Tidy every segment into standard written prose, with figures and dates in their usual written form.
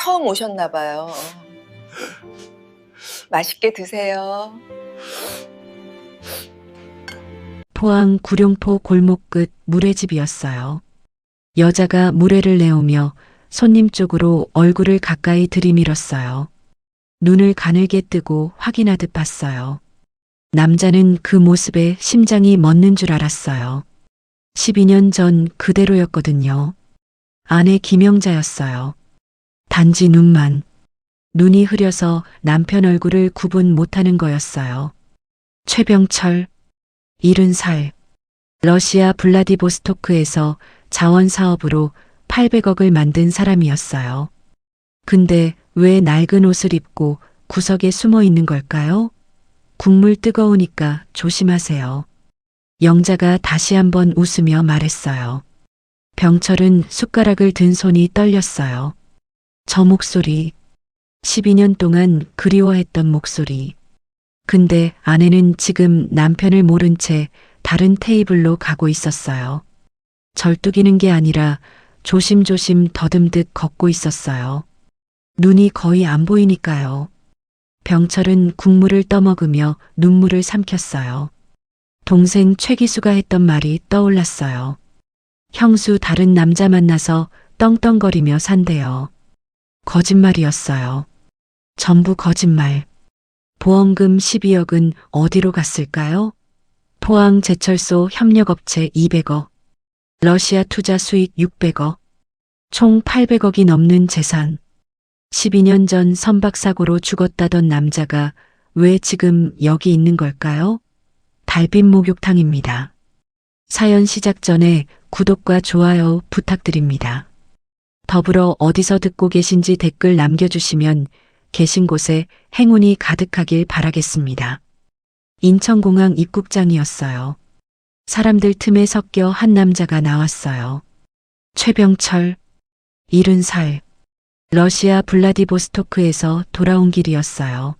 처음 오셨나 봐요. 맛있게 드세요. 포항 구룡포 골목 끝 물회집이었어요. 여자가 물회를 내오며 손님 쪽으로 얼굴을 가까이 들이밀었어요. 눈을 가늘게 뜨고 확인하듯 봤어요. 남자는 그 모습에 심장이 멎는 줄 알았어요. 12년 전 그대로였거든요. 아내 김영자였어요. 단지 눈이 흐려서 남편 얼굴을 구분 못하는 거였어요. 최병철, 70살. 러시아 블라디보스토크에서 자원 사업으로 800억을 만든 사람이었어요. 근데 왜 낡은 옷을 입고 구석에 숨어 있는 걸까요? 국물 뜨거우니까 조심하세요. 영자가 다시 한번 웃으며 말했어요. 병철은 숟가락을 든 손이 떨렸어요. 저 목소리, 12년 동안 그리워했던 목소리. 근데 아내는 지금 남편을 모른 채 다른 테이블로 가고 있었어요. 절뚝이는 게 아니라 조심조심 더듬듯 걷고 있었어요. 눈이 거의 안 보이니까요. 병철은 국물을 떠먹으며 눈물을 삼켰어요. 동생 최기수가 했던 말이 떠올랐어요. 형수 다른 남자 만나서 떵떵거리며 산대요. 거짓말이었어요. 전부 거짓말. 보험금 12억은 어디로 갔을까요? 포항 제철소 협력업체 200억, 러시아 투자 수익 600억, 총 800억이 넘는 재산. 12년 전 선박사고로 죽었다던 남자가 왜 지금 여기 있는 걸까요? 달빛 목욕탕입니다. 사연 시작 전에 구독과 좋아요 부탁드립니다. 더불어 어디서 듣고 계신지 댓글 남겨주시면 계신 곳에 행운이 가득하길 바라겠습니다. 인천공항 입국장이었어요. 사람들 틈에 섞여 한 남자가 나왔어요. 최병철, 70살. 러시아 블라디보스토크에서 돌아온 길이었어요.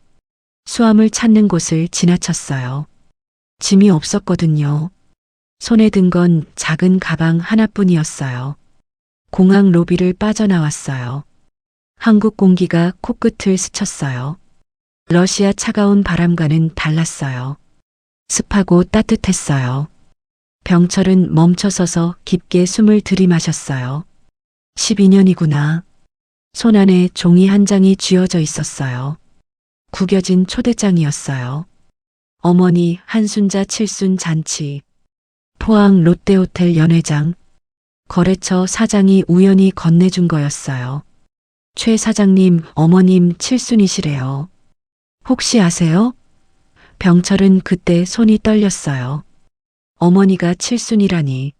수암을 찾는 곳을 지나쳤어요. 짐이 없었거든요. 손에 든 건 작은 가방 하나뿐이었어요. 공항 로비를 빠져나왔어요. 한국 공기가 코끝을 스쳤어요. 러시아 차가운 바람과는 달랐어요. 습하고 따뜻했어요. 병철은 멈춰서서 깊게 숨을 들이마셨어요. 12년이구나. 손 안에 종이 한 장이 쥐어져 있었어요. 구겨진 초대장이었어요. 어머니 한순자 칠순 잔치. 포항 롯데호텔 연회장. 거래처 사장이 우연히 건네준 거였어요. 최 사장님 어머님 칠순이시래요. 혹시 아세요? 병철은 그때 손이 떨렸어요. 어머니가 칠순이라니.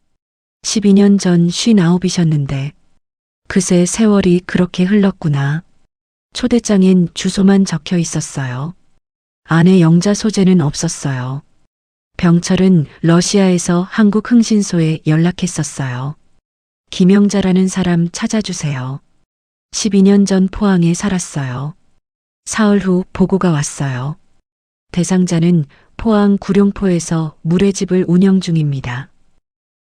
12년 전 59이셨는데. 그새 세월이 그렇게 흘렀구나. 초대장엔 주소만 적혀 있었어요. 아내 영자 소재는 없었어요. 병철은 러시아에서 한국 흥신소에 연락했었어요. 김영자라는 사람 찾아주세요. 12년 전 포항에 살았어요. 사흘 후 보고가 왔어요. 대상자는 포항 구룡포에서 물회집을 운영 중입니다.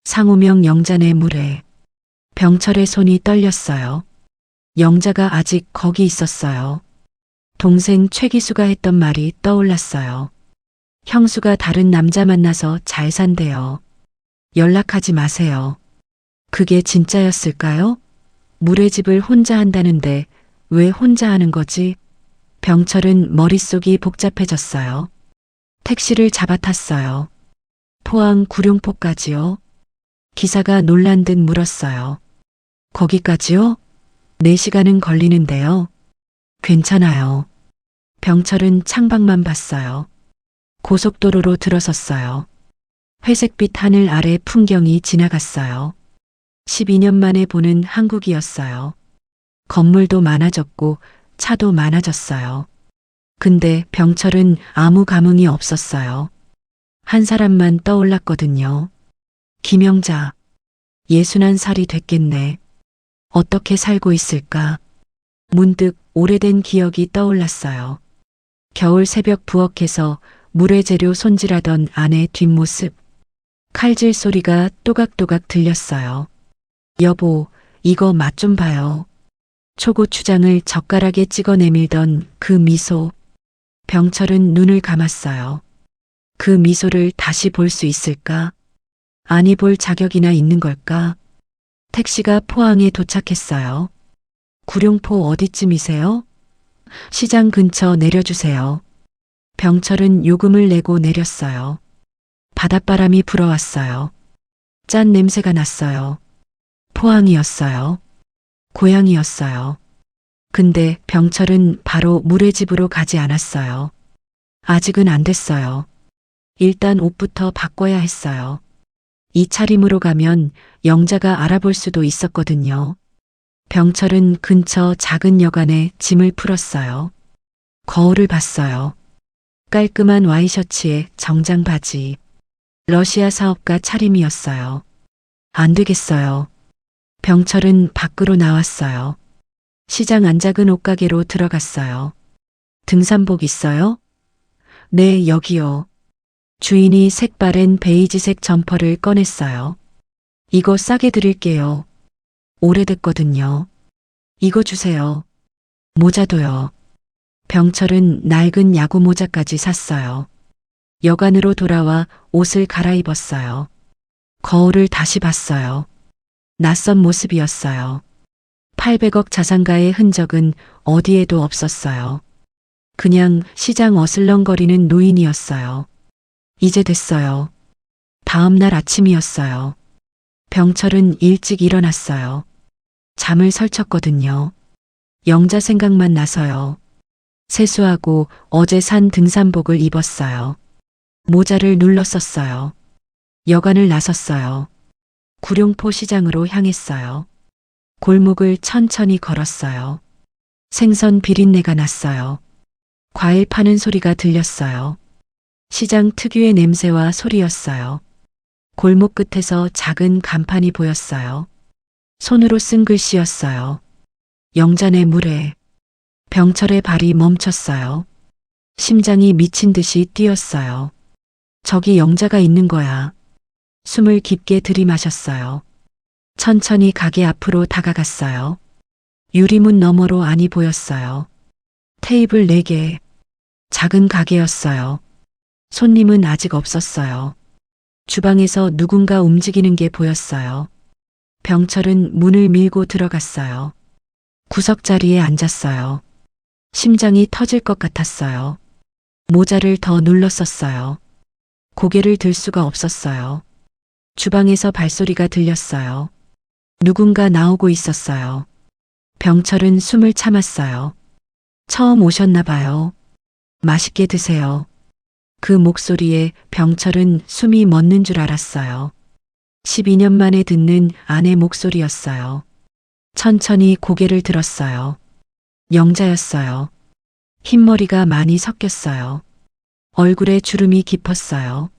상호명 영자네 물회. 병철의 손이 떨렸어요. 영자가 아직 거기 있었어요. 동생 최기수가 했던 말이 떠올랐어요. 형수가 다른 남자 만나서 잘 산대요. 연락하지 마세요. 그게 진짜였을까요? 물회집을 혼자 한다는데 왜 혼자 하는 거지? 병철은 머릿속이 복잡해졌어요. 택시를 잡아탔어요. 포항 구룡포까지요? 기사가 놀란 듯 물었어요. 거기까지요? 4시간은 걸리는데요. 괜찮아요. 병철은 창밖만 봤어요. 고속도로로 들어섰어요. 회색빛 하늘 아래 풍경이 지나갔어요. 12년 만에 보는 한국이었어요. 건물도 많아졌고 차도 많아졌어요. 근데 병철은 아무 감흥이 없었어요. 한 사람만 떠올랐거든요. 김영자. 61살이 됐겠네. 어떻게 살고 있을까? 문득 오래된 기억이 떠올랐어요. 겨울 새벽 부엌에서 물회 재료 손질하던 아내 뒷모습. 칼질 소리가 또각또각 들렸어요. 여보, 이거 맛 좀 봐요. 초고추장을 젓가락에 찍어 내밀던 그 미소. 병철은 눈을 감았어요. 그 미소를 다시 볼 수 있을까? 아니 볼 자격이나 있는 걸까? 택시가 포항에 도착했어요. 구룡포 어디쯤이세요? 시장 근처 내려주세요. 병철은 요금을 내고 내렸어요. 바닷바람이 불어왔어요. 짠 냄새가 났어요. 포항이었어요. 고향이었어요. 근데 병철은 바로 물의 집으로 가지 않았어요. 아직은 안 됐어요. 일단 옷부터 바꿔야 했어요. 이 차림으로 가면 영자가 알아볼 수도 있었거든요. 병철은 근처 작은 여관에 짐을 풀었어요. 거울을 봤어요. 깔끔한 와이셔츠에 정장 바지. 러시아 사업가 차림이었어요. 안 되겠어요. 병철은 밖으로 나왔어요. 시장 안 작은 옷가게로 들어갔어요. 등산복 있어요? 네, 여기요. 주인이 색바랜 베이지색 점퍼를 꺼냈어요. 이거 싸게 드릴게요. 오래됐거든요. 이거 주세요. 모자도요. 병철은 낡은 야구 모자까지 샀어요. 여관으로 돌아와 옷을 갈아입었어요. 거울을 다시 봤어요. 낯선 모습이었어요. 800억 자산가의 흔적은 어디에도 없었어요. 그냥 시장 어슬렁거리는 노인이었어요. 이제 됐어요. 다음 날 아침이었어요. 병철은 일찍 일어났어요. 잠을 설쳤거든요. 영자 생각만 나서요. 세수하고 어제 산 등산복을 입었어요. 모자를 눌렀었어요. 여관을 나섰어요. 구룡포 시장으로 향했어요. 골목을 천천히 걸었어요. 생선 비린내가 났어요. 과일 파는 소리가 들렸어요. 시장 특유의 냄새와 소리였어요. 골목 끝에서 작은 간판이 보였어요. 손으로 쓴 글씨였어요. 영자네 물에. 병철의 발이 멈췄어요. 심장이 미친 듯이 뛰었어요. 저기 영자가 있는 거야. 숨을 깊게 들이마셨어요. 천천히 가게 앞으로 다가갔어요. 유리문 너머로 안이 보였어요. 테이블 4개. 작은 가게였어요. 손님은 아직 없었어요. 주방에서 누군가 움직이는 게 보였어요. 병철은 문을 밀고 들어갔어요. 구석자리에 앉았어요. 심장이 터질 것 같았어요. 모자를 더 눌렀었어요. 고개를 들 수가 없었어요. 주방에서 발소리가 들렸어요. 누군가 나오고 있었어요. 병철은 숨을 참았어요. 처음 오셨나 봐요. 맛있게 드세요. 그 목소리에 병철은 숨이 멎는 줄 알았어요. 12년 만에 듣는 아내 목소리였어요. 천천히 고개를 들었어요. 영자였어요. 흰머리가 많이 섞였어요. 얼굴에 주름이 깊었어요.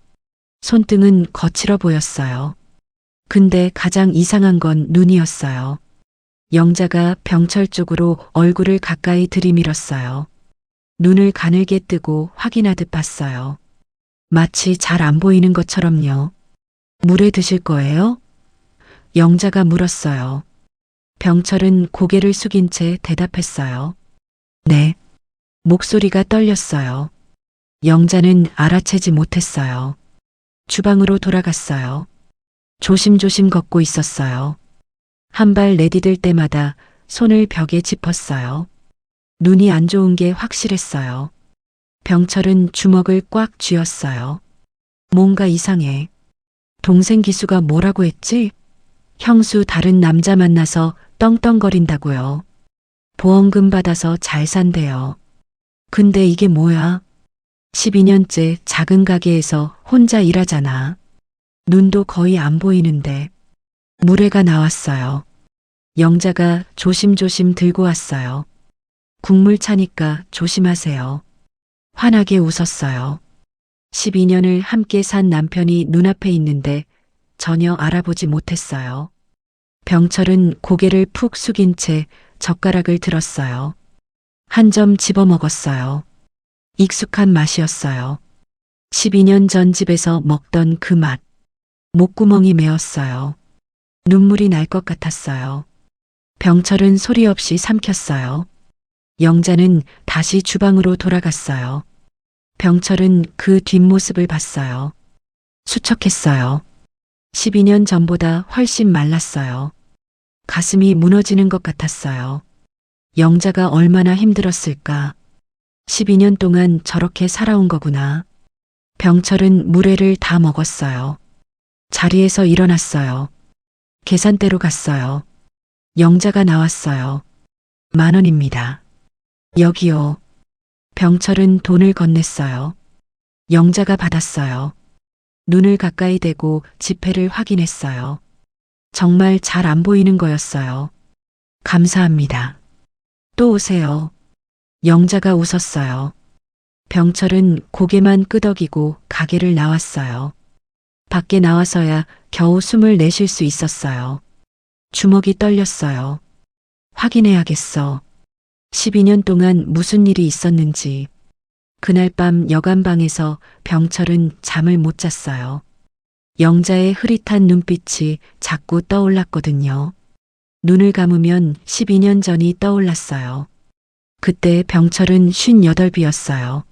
손등은 거칠어 보였어요. 근데 가장 이상한 건 눈이었어요. 영자가 병철 쪽으로 얼굴을 가까이 들이밀었어요. 눈을 가늘게 뜨고 확인하듯 봤어요. 마치 잘 안 보이는 것처럼요. 물에 드실 거예요? 영자가 물었어요. 병철은 고개를 숙인 채 대답했어요. 네. 목소리가 떨렸어요. 영자는 알아채지 못했어요. 주방으로 돌아갔어요. 조심조심 걷고 있었어요. 한 발 내디딜 때마다 손을 벽에 짚었어요. 눈이 안 좋은 게 확실했어요. 병철은 주먹을 꽉 쥐었어요. 뭔가 이상해. 동생 기수가 뭐라고 했지? 형수 다른 남자 만나서 떵떵거린다고요. 보험금 받아서 잘 산대요. 근데 이게 뭐야? 12년째 작은 가게에서 혼자 일하잖아. 눈도 거의 안 보이는데. 물회가 나왔어요. 영자가 조심조심 들고 왔어요. 국물 차니까 조심하세요. 환하게 웃었어요. 12년을 함께 산 남편이 눈앞에 있는데 전혀 알아보지 못했어요. 병철은 고개를 푹 숙인 채 젓가락을 들었어요. 한 점 집어 먹었어요. 익숙한 맛이었어요. 12년 전 집에서 먹던 그 맛. 목구멍이 메었어요. 눈물이 날 것 같았어요. 병철은 소리 없이 삼켰어요. 영자는 다시 주방으로 돌아갔어요. 병철은 그 뒷모습을 봤어요. 수척했어요. 12년 전보다 훨씬 말랐어요. 가슴이 무너지는 것 같았어요. 영자가 얼마나 힘들었을까. 12년 동안 저렇게 살아온 거구나. 병철은 물회를 다 먹었어요. 자리에서 일어났어요. 계산대로 갔어요. 영자가 나왔어요. 10,000원입니다. 여기요. 병철은 돈을 건넸어요. 영자가 받았어요. 눈을 가까이 대고 지폐를 확인했어요. 정말 잘 안 보이는 거였어요. 감사합니다. 또 오세요. 영자가 웃었어요. 병철은 고개만 끄덕이고 가게를 나왔어요. 밖에 나와서야 겨우 숨을 내쉴 수 있었어요. 주먹이 떨렸어요. 확인해야겠어. 12년 동안 무슨 일이 있었는지. 그날 밤 여간방에서 병철은 잠을 못 잤어요. 영자의 흐릿한 눈빛이 자꾸 떠올랐거든요. 눈을 감으면 12년 전이 떠올랐어요. 그때 병철은 58이었어요.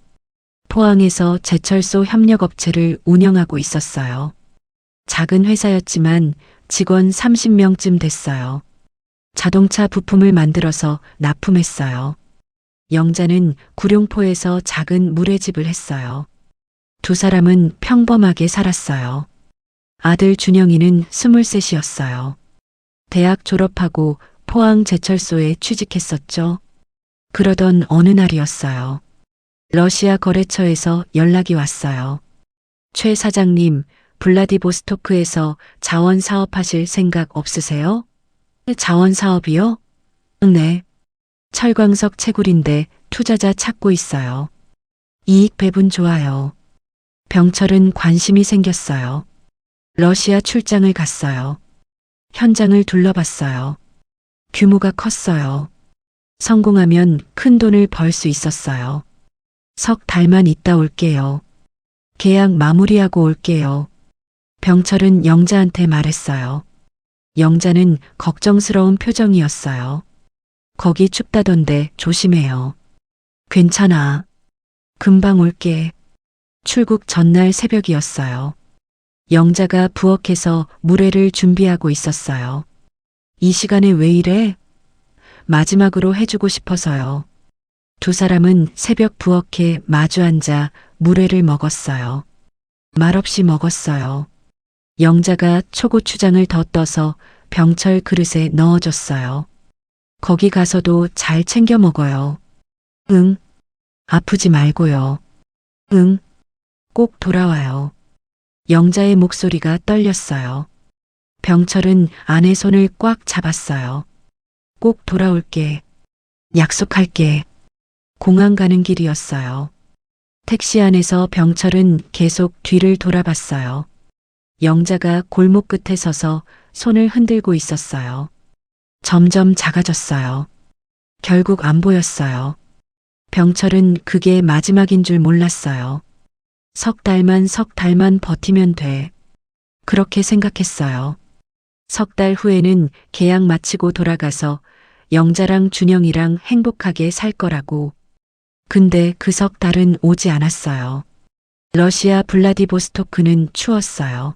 포항에서 제철소 협력업체를 운영하고 있었어요. 작은 회사였지만 직원 30명쯤 됐어요. 자동차 부품을 만들어서 납품했어요. 영자는 구룡포에서 작은 물회집을 했어요. 두 사람은 평범하게 살았어요. 아들 준영이는 23이었어요. 대학 졸업하고 포항 제철소에 취직했었죠. 그러던 어느 날이었어요. 러시아 거래처에서 연락이 왔어요. 최 사장님, 블라디보스토크에서 자원 사업하실 생각 없으세요? 자원 사업이요? 네. 철광석 채굴인데 투자자 찾고 있어요. 이익 배분 좋아요. 병철은 관심이 생겼어요. 러시아 출장을 갔어요. 현장을 둘러봤어요. 규모가 컸어요. 성공하면 큰 돈을 벌 수 있었어요. 석 달만 있다 올게요. 계약 마무리하고 올게요. 병철은 영자한테 말했어요. 영자는 걱정스러운 표정이었어요. 거기 춥다던데 조심해요. 괜찮아. 금방 올게. 출국 전날 새벽이었어요. 영자가 부엌에서 물회를 준비하고 있었어요. 이 시간에 왜 이래? 마지막으로 해주고 싶어서요. 두 사람은 새벽 부엌에 마주 앉아 물회를 먹었어요. 말없이 먹었어요. 영자가 초고추장을 더 떠서 병철 그릇에 넣어줬어요. 거기 가서도 잘 챙겨 먹어요. 응. 아프지 말고요. 응. 꼭 돌아와요. 영자의 목소리가 떨렸어요. 병철은 아내 손을 꽉 잡았어요. 꼭 돌아올게. 약속할게. 공항 가는 길이었어요. 택시 안에서 병철은 계속 뒤를 돌아봤어요. 영자가 골목 끝에 서서 손을 흔들고 있었어요. 점점 작아졌어요. 결국 안 보였어요. 병철은 그게 마지막인 줄 몰랐어요. 석 달만 버티면 돼. 그렇게 생각했어요. 석 달 후에는 계약 마치고 돌아가서 영자랑 준영이랑 행복하게 살 거라고. 근데 그 석 달은 오지 않았어요. 러시아 블라디보스토크는 추웠어요.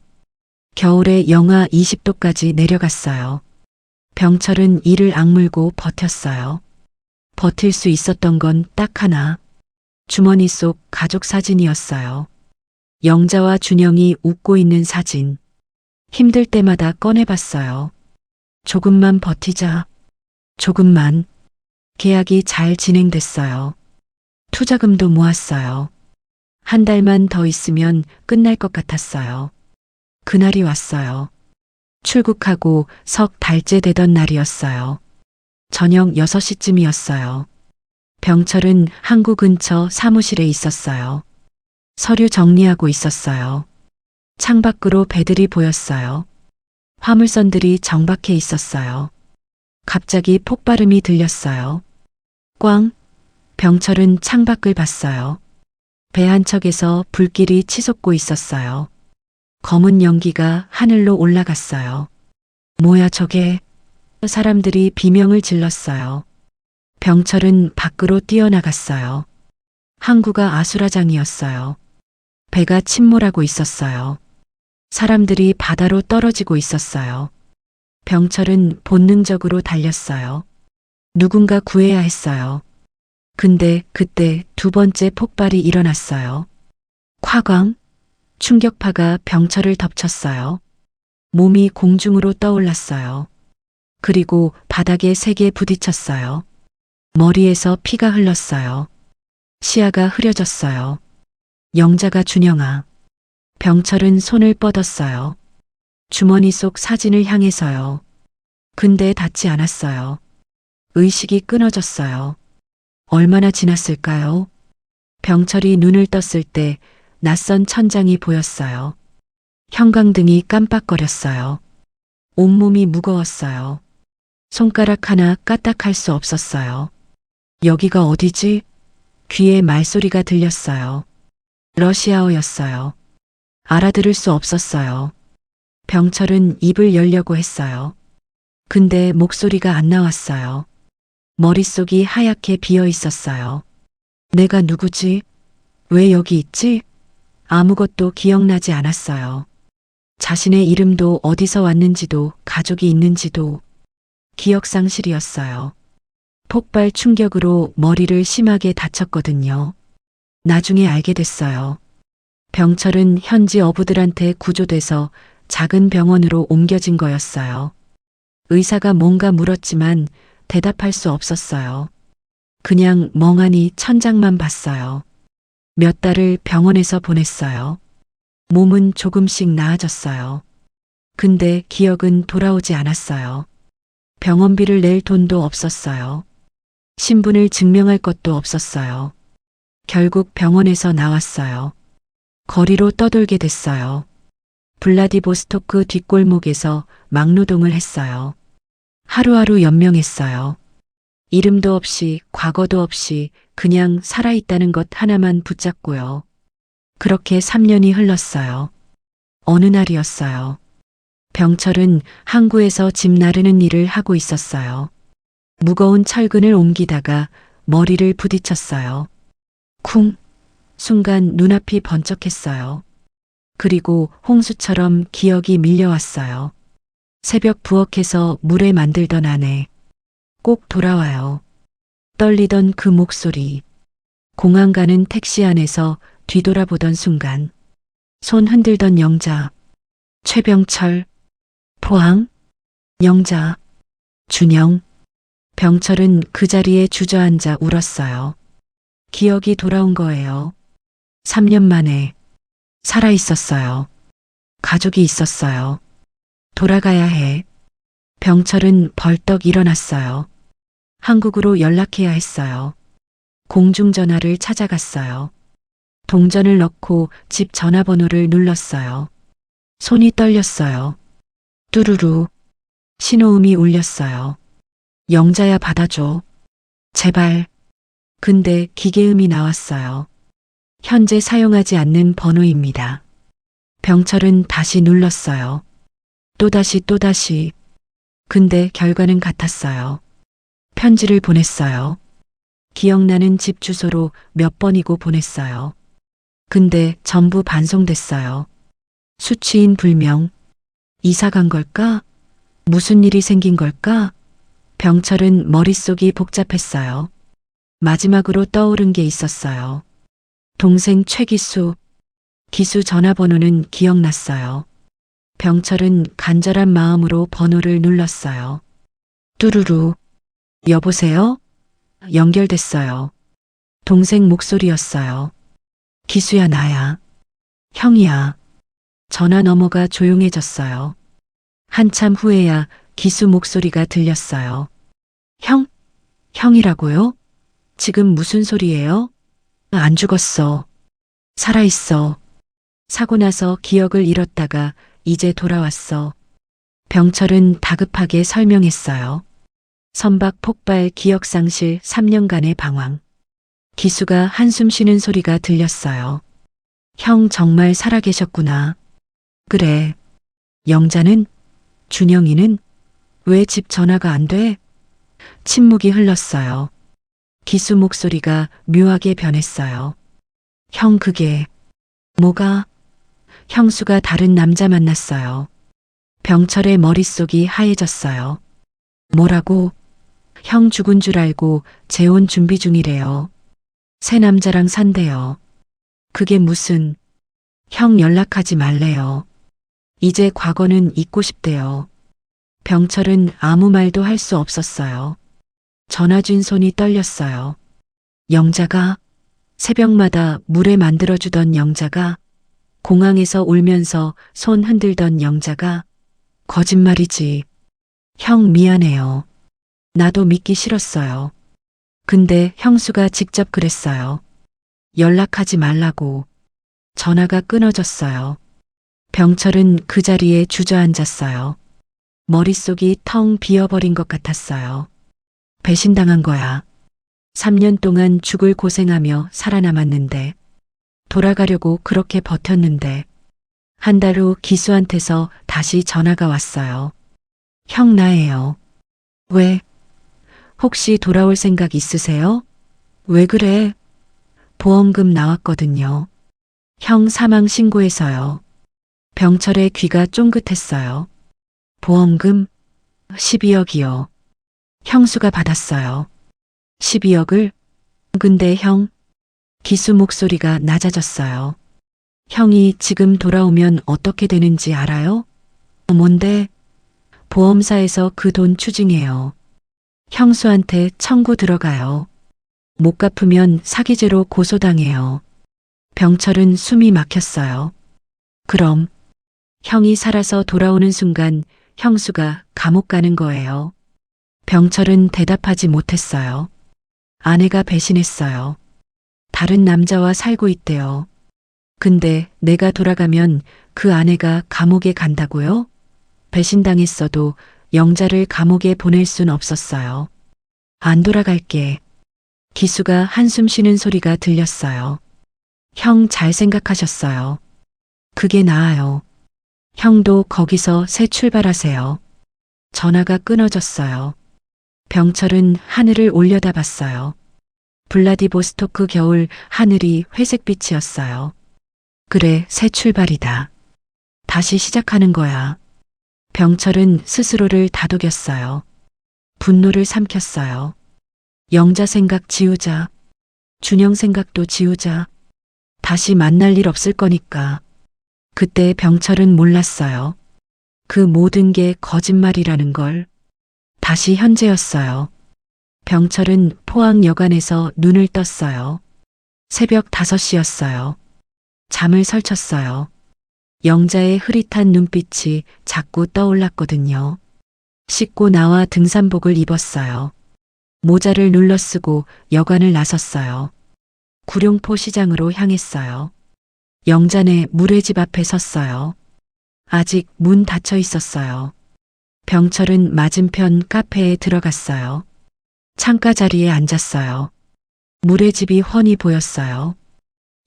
겨울에 영하 20도까지 내려갔어요. 병철은 이를 악물고 버텼어요. 버틸 수 있었던 건 딱 하나. 주머니 속 가족 사진이었어요. 영자와 준영이 웃고 있는 사진. 힘들 때마다 꺼내봤어요. 조금만 버티자. 조금만. 계약이 잘 진행됐어요. 투자금도 모았어요. 한 달만 더 있으면 끝날 것 같았어요. 그날이 왔어요. 출국하고 석 달째 되던 날이었어요. 저녁 6시쯤이었어요. 병철은 항구 근처 사무실에 있었어요. 서류 정리하고 있었어요. 창밖으로 배들이 보였어요. 화물선들이 정박해 있었어요. 갑자기 폭발음이 들렸어요. 꽝! 병철은 창밖을 봤어요. 배 한 척에서 불길이 치솟고 있었어요. 검은 연기가 하늘로 올라갔어요. 뭐야 저게? 사람들이 비명을 질렀어요. 병철은 밖으로 뛰어나갔어요. 항구가 아수라장이었어요. 배가 침몰하고 있었어요. 사람들이 바다로 떨어지고 있었어요. 병철은 본능적으로 달렸어요. 누군가 구해야 했어요. 근데 그때 두 번째 폭발이 일어났어요. 콱광! 충격파가 병철을 덮쳤어요. 몸이 공중으로 떠올랐어요. 그리고 바닥에 세게 부딪혔어요. 머리에서 피가 흘렀어요. 시야가 흐려졌어요. 영자가 준영아. 병철은 손을 뻗었어요. 주머니 속 사진을 향해서요. 근데 닿지 않았어요. 의식이 끊어졌어요. 얼마나 지났을까요? 병철이 눈을 떴을 때 낯선 천장이 보였어요. 형광등이 깜빡거렸어요. 온몸이 무거웠어요. 손가락 하나 까딱할 수 없었어요. 여기가 어디지? 귀에 말소리가 들렸어요. 러시아어였어요. 알아들을 수 없었어요. 병철은 입을 열려고 했어요. 근데 목소리가 안 나왔어요. 머릿속이 하얗게 비어 있었어요. 내가 누구지? 왜 여기 있지? 아무것도 기억나지 않았어요. 자신의 이름도 어디서 왔는지도 가족이 있는지도 기억상실이었어요. 폭발 충격으로 머리를 심하게 다쳤거든요. 나중에 알게 됐어요. 병철은 현지 어부들한테 구조돼서 작은 병원으로 옮겨진 거였어요. 의사가 뭔가 물었지만 대답할 수 없었어요. 그냥 멍하니 천장만 봤어요. 몇 달을 병원에서 보냈어요. 몸은 조금씩 나아졌어요. 근데 기억은 돌아오지 않았어요. 병원비를 낼 돈도 없었어요. 신분을 증명할 것도 없었어요. 결국 병원에서 나왔어요. 거리로 떠돌게 됐어요. 블라디보스토크 뒷골목에서 막노동을 했어요. 하루하루 연명했어요. 이름도 없이 과거도 없이 그냥 살아있다는 것 하나만 붙잡고요. 그렇게 3년이 흘렀어요. 어느 날이었어요. 병철은 항구에서 짐 나르는 일을 하고 있었어요. 무거운 철근을 옮기다가 머리를 부딪혔어요. 쿵! 순간 눈앞이 번쩍했어요. 그리고 홍수처럼 기억이 밀려왔어요. 새벽 부엌에서 물에 만들던 아내. 꼭 돌아와요. 떨리던 그 목소리. 공항 가는 택시 안에서 뒤돌아보던 순간. 손 흔들던 영자. 최병철. 포항. 영자. 준영. 병철은 그 자리에 주저앉아 울었어요. 기억이 돌아온 거예요. 3년 만에. 살아 있었어요. 가족이 있었어요. 돌아가야 해. 병철은 벌떡 일어났어요. 한국으로 연락해야 했어요. 공중전화를 찾아갔어요. 동전을 넣고 집 전화번호를 눌렀어요. 손이 떨렸어요. 뚜루루. 신호음이 울렸어요. 영자야 받아줘. 제발. 근데 기계음이 나왔어요. 현재 사용하지 않는 번호입니다. 병철은 다시 눌렀어요. 또다시. 근데 결과는 같았어요. 편지를 보냈어요. 기억나는 집 주소로 몇 번이고 보냈어요. 근데 전부 반송됐어요. 수취인 불명. 이사 간 걸까? 무슨 일이 생긴 걸까? 병철은 머릿속이 복잡했어요. 마지막으로 떠오른 게 있었어요. 동생 최기수. 기수 전화번호는 기억났어요. 병철은 간절한 마음으로 번호를 눌렀어요. 뚜루루. 여보세요? 연결됐어요. 동생 목소리였어요. 기수야 나야. 형이야. 전화 너머가 조용해졌어요. 한참 후에야 기수 목소리가 들렸어요. 형이라고요? 지금 무슨 소리예요? 안 죽었어. 살아있어. 사고 나서 기억을 잃었다가 이제 돌아왔어. 병철은 다급하게 설명했어요. 선박 폭발 기억상실 3년간의 방황. 기수가 한숨 쉬는 소리가 들렸어요. 형 정말 살아계셨구나. 그래. 영자는? 준영이는? 왜 집 전화가 안 돼? 침묵이 흘렀어요. 기수 목소리가 묘하게 변했어요. 형 그게 뭐가? 형수가 다른 남자 만났어요. 병철의 머릿속이 하얘졌어요. 뭐라고? 형 죽은 줄 알고 재혼 준비 중이래요. 새 남자랑 산대요. 그게 무슨? 형 연락하지 말래요. 이제 과거는 잊고 싶대요. 병철은 아무 말도 할 수 없었어요. 전화 준 손이 떨렸어요. 영자가 새벽마다 물에 만들어주던 영자가 공항에서 울면서 손 흔들던 영자가 거짓말이지. 형 미안해요. 나도 믿기 싫었어요. 근데 형수가 직접 그랬어요. 연락하지 말라고. 전화가 끊어졌어요. 병철은 그 자리에 주저앉았어요. 머릿속이 텅 비어버린 것 같았어요. 배신당한 거야. 3년 동안 죽을 고생하며 살아남았는데, 돌아가려고 그렇게 버텼는데, 한 달 후 기수한테서 다시 전화가 왔어요. 형 나예요. 왜? 혹시 돌아올 생각 있으세요? 왜 그래? 보험금 나왔거든요. 형 사망 신고해서요. 병철의 귀가 쫑긋했어요. 보험금 12억이요. 형수가 받았어요. 12억을? 근데 형, 기수 목소리가 낮아졌어요. 형이 지금 돌아오면 어떻게 되는지 알아요? 뭔데? 보험사에서 그 돈 추징해요. 형수한테 청구 들어가요. 못 갚으면 사기죄로 고소당해요. 병철은 숨이 막혔어요. 그럼 형이 살아서 돌아오는 순간 형수가 감옥 가는 거예요. 병철은 대답하지 못했어요. 아내가 배신했어요. 다른 남자와 살고 있대요. 근데 내가 돌아가면 그 아내가 감옥에 간다고요? 배신당했어도 영자를 감옥에 보낼 순 없었어요. 안 돌아갈게. 기수가 한숨 쉬는 소리가 들렸어요. 형 잘 생각하셨어요. 그게 나아요. 형도 거기서 새 출발하세요. 전화가 끊어졌어요. 병철은 하늘을 올려다봤어요. 블라디보스토크 겨울 하늘이 회색빛이었어요. 그래, 새 출발이다. 다시 시작하는 거야. 병철은 스스로를 다독였어요. 분노를 삼켰어요. 영자 생각 지우자. 준영 생각도 지우자. 다시 만날 일 없을 거니까. 그때 병철은 몰랐어요. 그 모든 게 거짓말이라는 걸. 다시 현재였어요. 병철은 포항여관에서 눈을 떴어요. 새벽 5시였어요. 잠을 설쳤어요. 영자의 흐릿한 눈빛이 자꾸 떠올랐거든요. 씻고 나와 등산복을 입었어요. 모자를 눌러쓰고 여관을 나섰어요. 구룡포 시장으로 향했어요. 영자네 물회집 앞에 섰어요. 아직 문 닫혀 있었어요. 병철은 맞은편 카페에 들어갔어요. 창가 자리에 앉았어요. 물회집이 훤히 보였어요.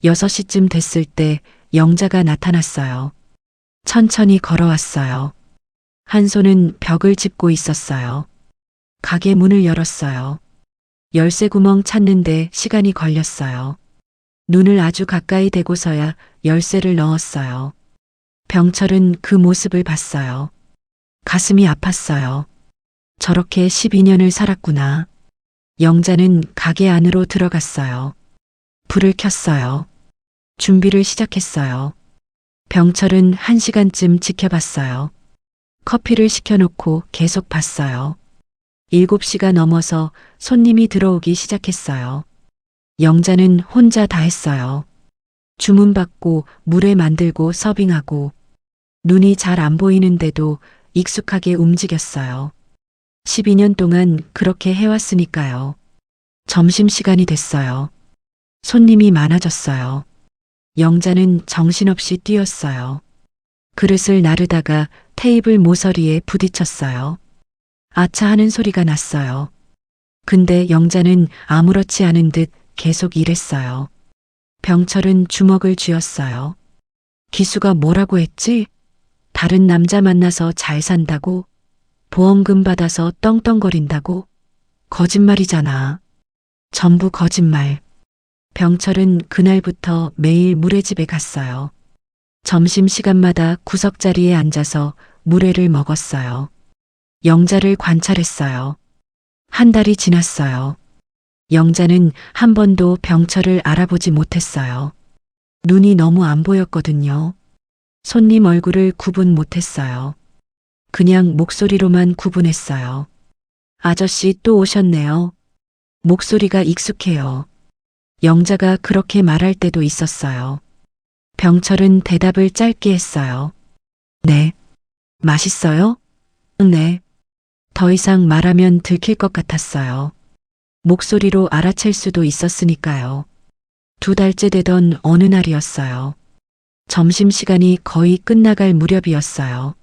6시쯤 됐을 때 영자가 나타났어요. 천천히 걸어왔어요. 한 손은 벽을 짚고 있었어요. 가게 문을 열었어요. 열쇠 구멍 찾는데 시간이 걸렸어요. 눈을 아주 가까이 대고서야 열쇠를 넣었어요. 병철은 그 모습을 봤어요. 가슴이 아팠어요. 저렇게 12년을 살았구나. 영자는 가게 안으로 들어갔어요. 불을 켰어요. 준비를 시작했어요. 병철은 1시간쯤 지켜봤어요. 커피를 시켜놓고 계속 봤어요. 7시가 넘어서 손님이 들어오기 시작했어요. 영자는 혼자 다 했어요. 주문받고 물에 만들고 서빙하고 눈이 잘 안 보이는데도 익숙하게 움직였어요. 12년 동안 그렇게 해왔으니까요. 점심시간이 됐어요. 손님이 많아졌어요. 영자는 정신없이 뛰었어요. 그릇을 나르다가 테이블 모서리에 부딪혔어요. 아차 하는 소리가 났어요. 근데 영자는 아무렇지 않은 듯 계속 일했어요. 병철은 주먹을 쥐었어요. 기수가 뭐라고 했지? 다른 남자 만나서 잘 산다고? 보험금 받아서 떵떵거린다고? 거짓말이잖아. 전부 거짓말. 병철은 그날부터 매일 물회집에 갔어요. 점심시간마다 구석자리에 앉아서 물회를 먹었어요. 영자를 관찰했어요. 한 달이 지났어요. 영자는 한 번도 병철을 알아보지 못했어요. 눈이 너무 안 보였거든요. 손님 얼굴을 구분 못했어요. 그냥 목소리로만 구분했어요. 아저씨 또 오셨네요. 목소리가 익숙해요. 영자가 그렇게 말할 때도 있었어요. 병철은 대답을 짧게 했어요. 네. 맛있어요? 네. 더 이상 말하면 들킬 것 같았어요. 목소리로 알아챌 수도 있었으니까요. 2달째 되던 어느 날이었어요. 점심시간이 거의 끝나갈 무렵이었어요.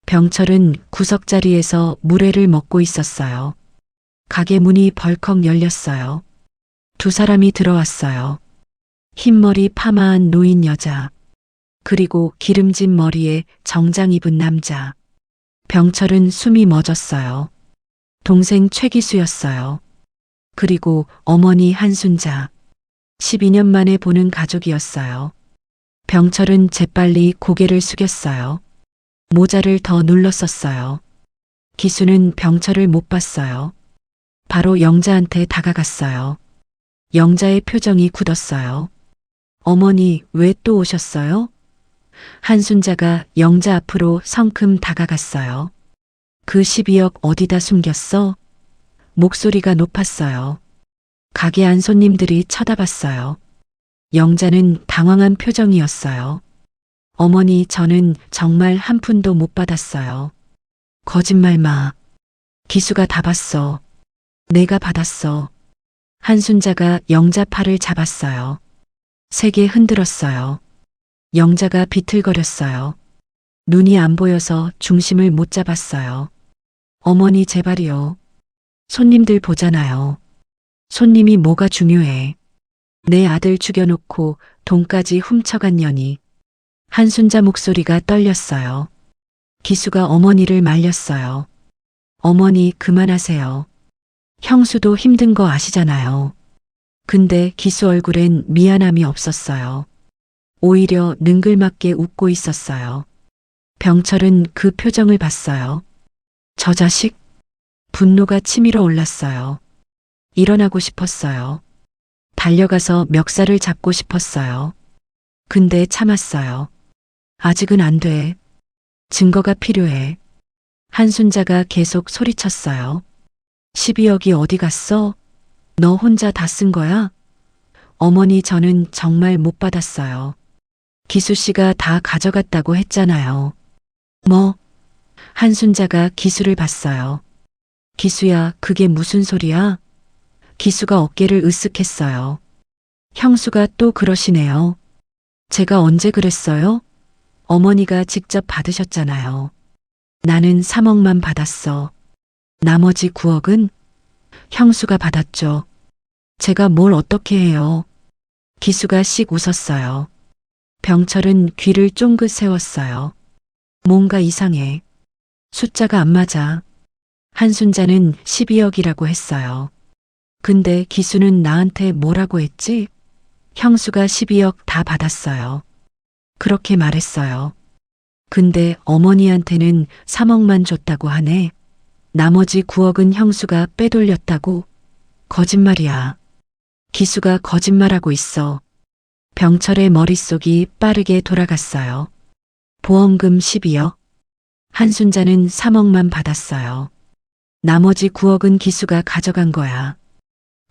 병철은 구석자리에서 물회를 먹고 있었어요. 가게 문이 벌컥 열렸어요. 2 사람이 들어왔어요. 흰머리 파마한 노인 여자, 그리고 기름진 머리에 정장 입은 남자. 병철은 숨이 멎었어요. 동생 최기수였어요. 그리고 어머니 한순자. 12년 만에 보는 가족이었어요. 병철은 재빨리 고개를 숙였어요. 모자를 더 눌렀었어요. 기수는 병철을 못 봤어요. 바로 영자한테 다가갔어요. 영자의 표정이 굳었어요. 어머니, 왜 또 오셨어요? 한순자가 영자 앞으로 성큼 다가갔어요. 그 12억 어디다 숨겼어? 목소리가 높았어요. 가게 안 손님들이 쳐다봤어요. 영자는 당황한 표정이었어요. 어머니, 저는 정말 한 푼도 못 받았어요. 거짓말 마. 기수가 다 봤어. 내가 받았어. 한순자가 영자 팔을 잡았어요. 세게 흔들었어요. 영자가 비틀거렸어요. 눈이 안 보여서 중심을 못 잡았어요. 어머니 제발이요. 손님들 보잖아요. 손님이 뭐가 중요해. 내 아들 죽여놓고 돈까지 훔쳐간 년이. 한순자 목소리가 떨렸어요. 기수가 어머니를 말렸어요. 어머니 그만하세요. 형수도 힘든 거 아시잖아요. 근데 기수 얼굴엔 미안함이 없었어요. 오히려 능글맞게 웃고 있었어요. 병철은 그 표정을 봤어요. 저 자식? 분노가 치밀어 올랐어요. 일어나고 싶었어요. 달려가서 멱살을 잡고 싶었어요. 근데 참았어요. 아직은 안 돼. 증거가 필요해. 한순자가 계속 소리쳤어요. 12억이 어디 갔어? 너 혼자 다 쓴 거야? 어머니 저는 정말 못 받았어요. 기수 씨가 다 가져갔다고 했잖아요. 뭐? 한순자가 기수를 봤어요. 기수야, 그게 무슨 소리야? 기수가 어깨를 으쓱했어요. 형수가 또 그러시네요. 제가 언제 그랬어요? 어머니가 직접 받으셨잖아요. 나는 3억만 받았어. 나머지 9억은? 형수가 받았죠. 제가 뭘 어떻게 해요? 기수가 씩 웃었어요. 병철은 귀를 쫑긋 세웠어요. 뭔가 이상해. 숫자가 안 맞아. 한순자는 12억이라고 했어요. 근데 기수는 나한테 뭐라고 했지? 형수가 12억 다 받았어요. 그렇게 말했어요. 근데 어머니한테는 3억만 줬다고 하네. 나머지 9억은 형수가 빼돌렸다고? 거짓말이야. 기수가 거짓말하고 있어. 병철의 머릿속이 빠르게 돌아갔어요. 보험금 12억. 한순자는 3억만 받았어요. 나머지 9억은 기수가 가져간 거야.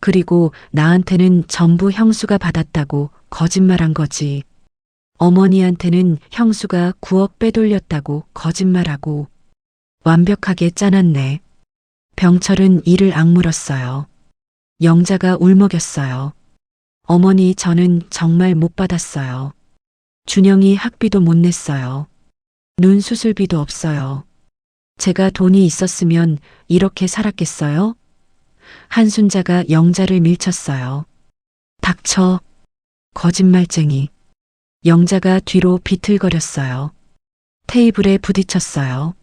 그리고 나한테는 전부 형수가 받았다고 거짓말한 거지. 어머니한테는 형수가 9억 빼돌렸다고 거짓말하고. 완벽하게 짜놨네. 병철은 이를 악물었어요. 영자가 울먹였어요. 어머니 저는 정말 못 받았어요. 준영이 학비도 못 냈어요. 눈 수술비도 없어요. 제가 돈이 있었으면 이렇게 살았겠어요? 한순자가 영자를 밀쳤어요. 닥쳐. 거짓말쟁이. 영자가 뒤로 비틀거렸어요. 테이블에 부딪혔어요.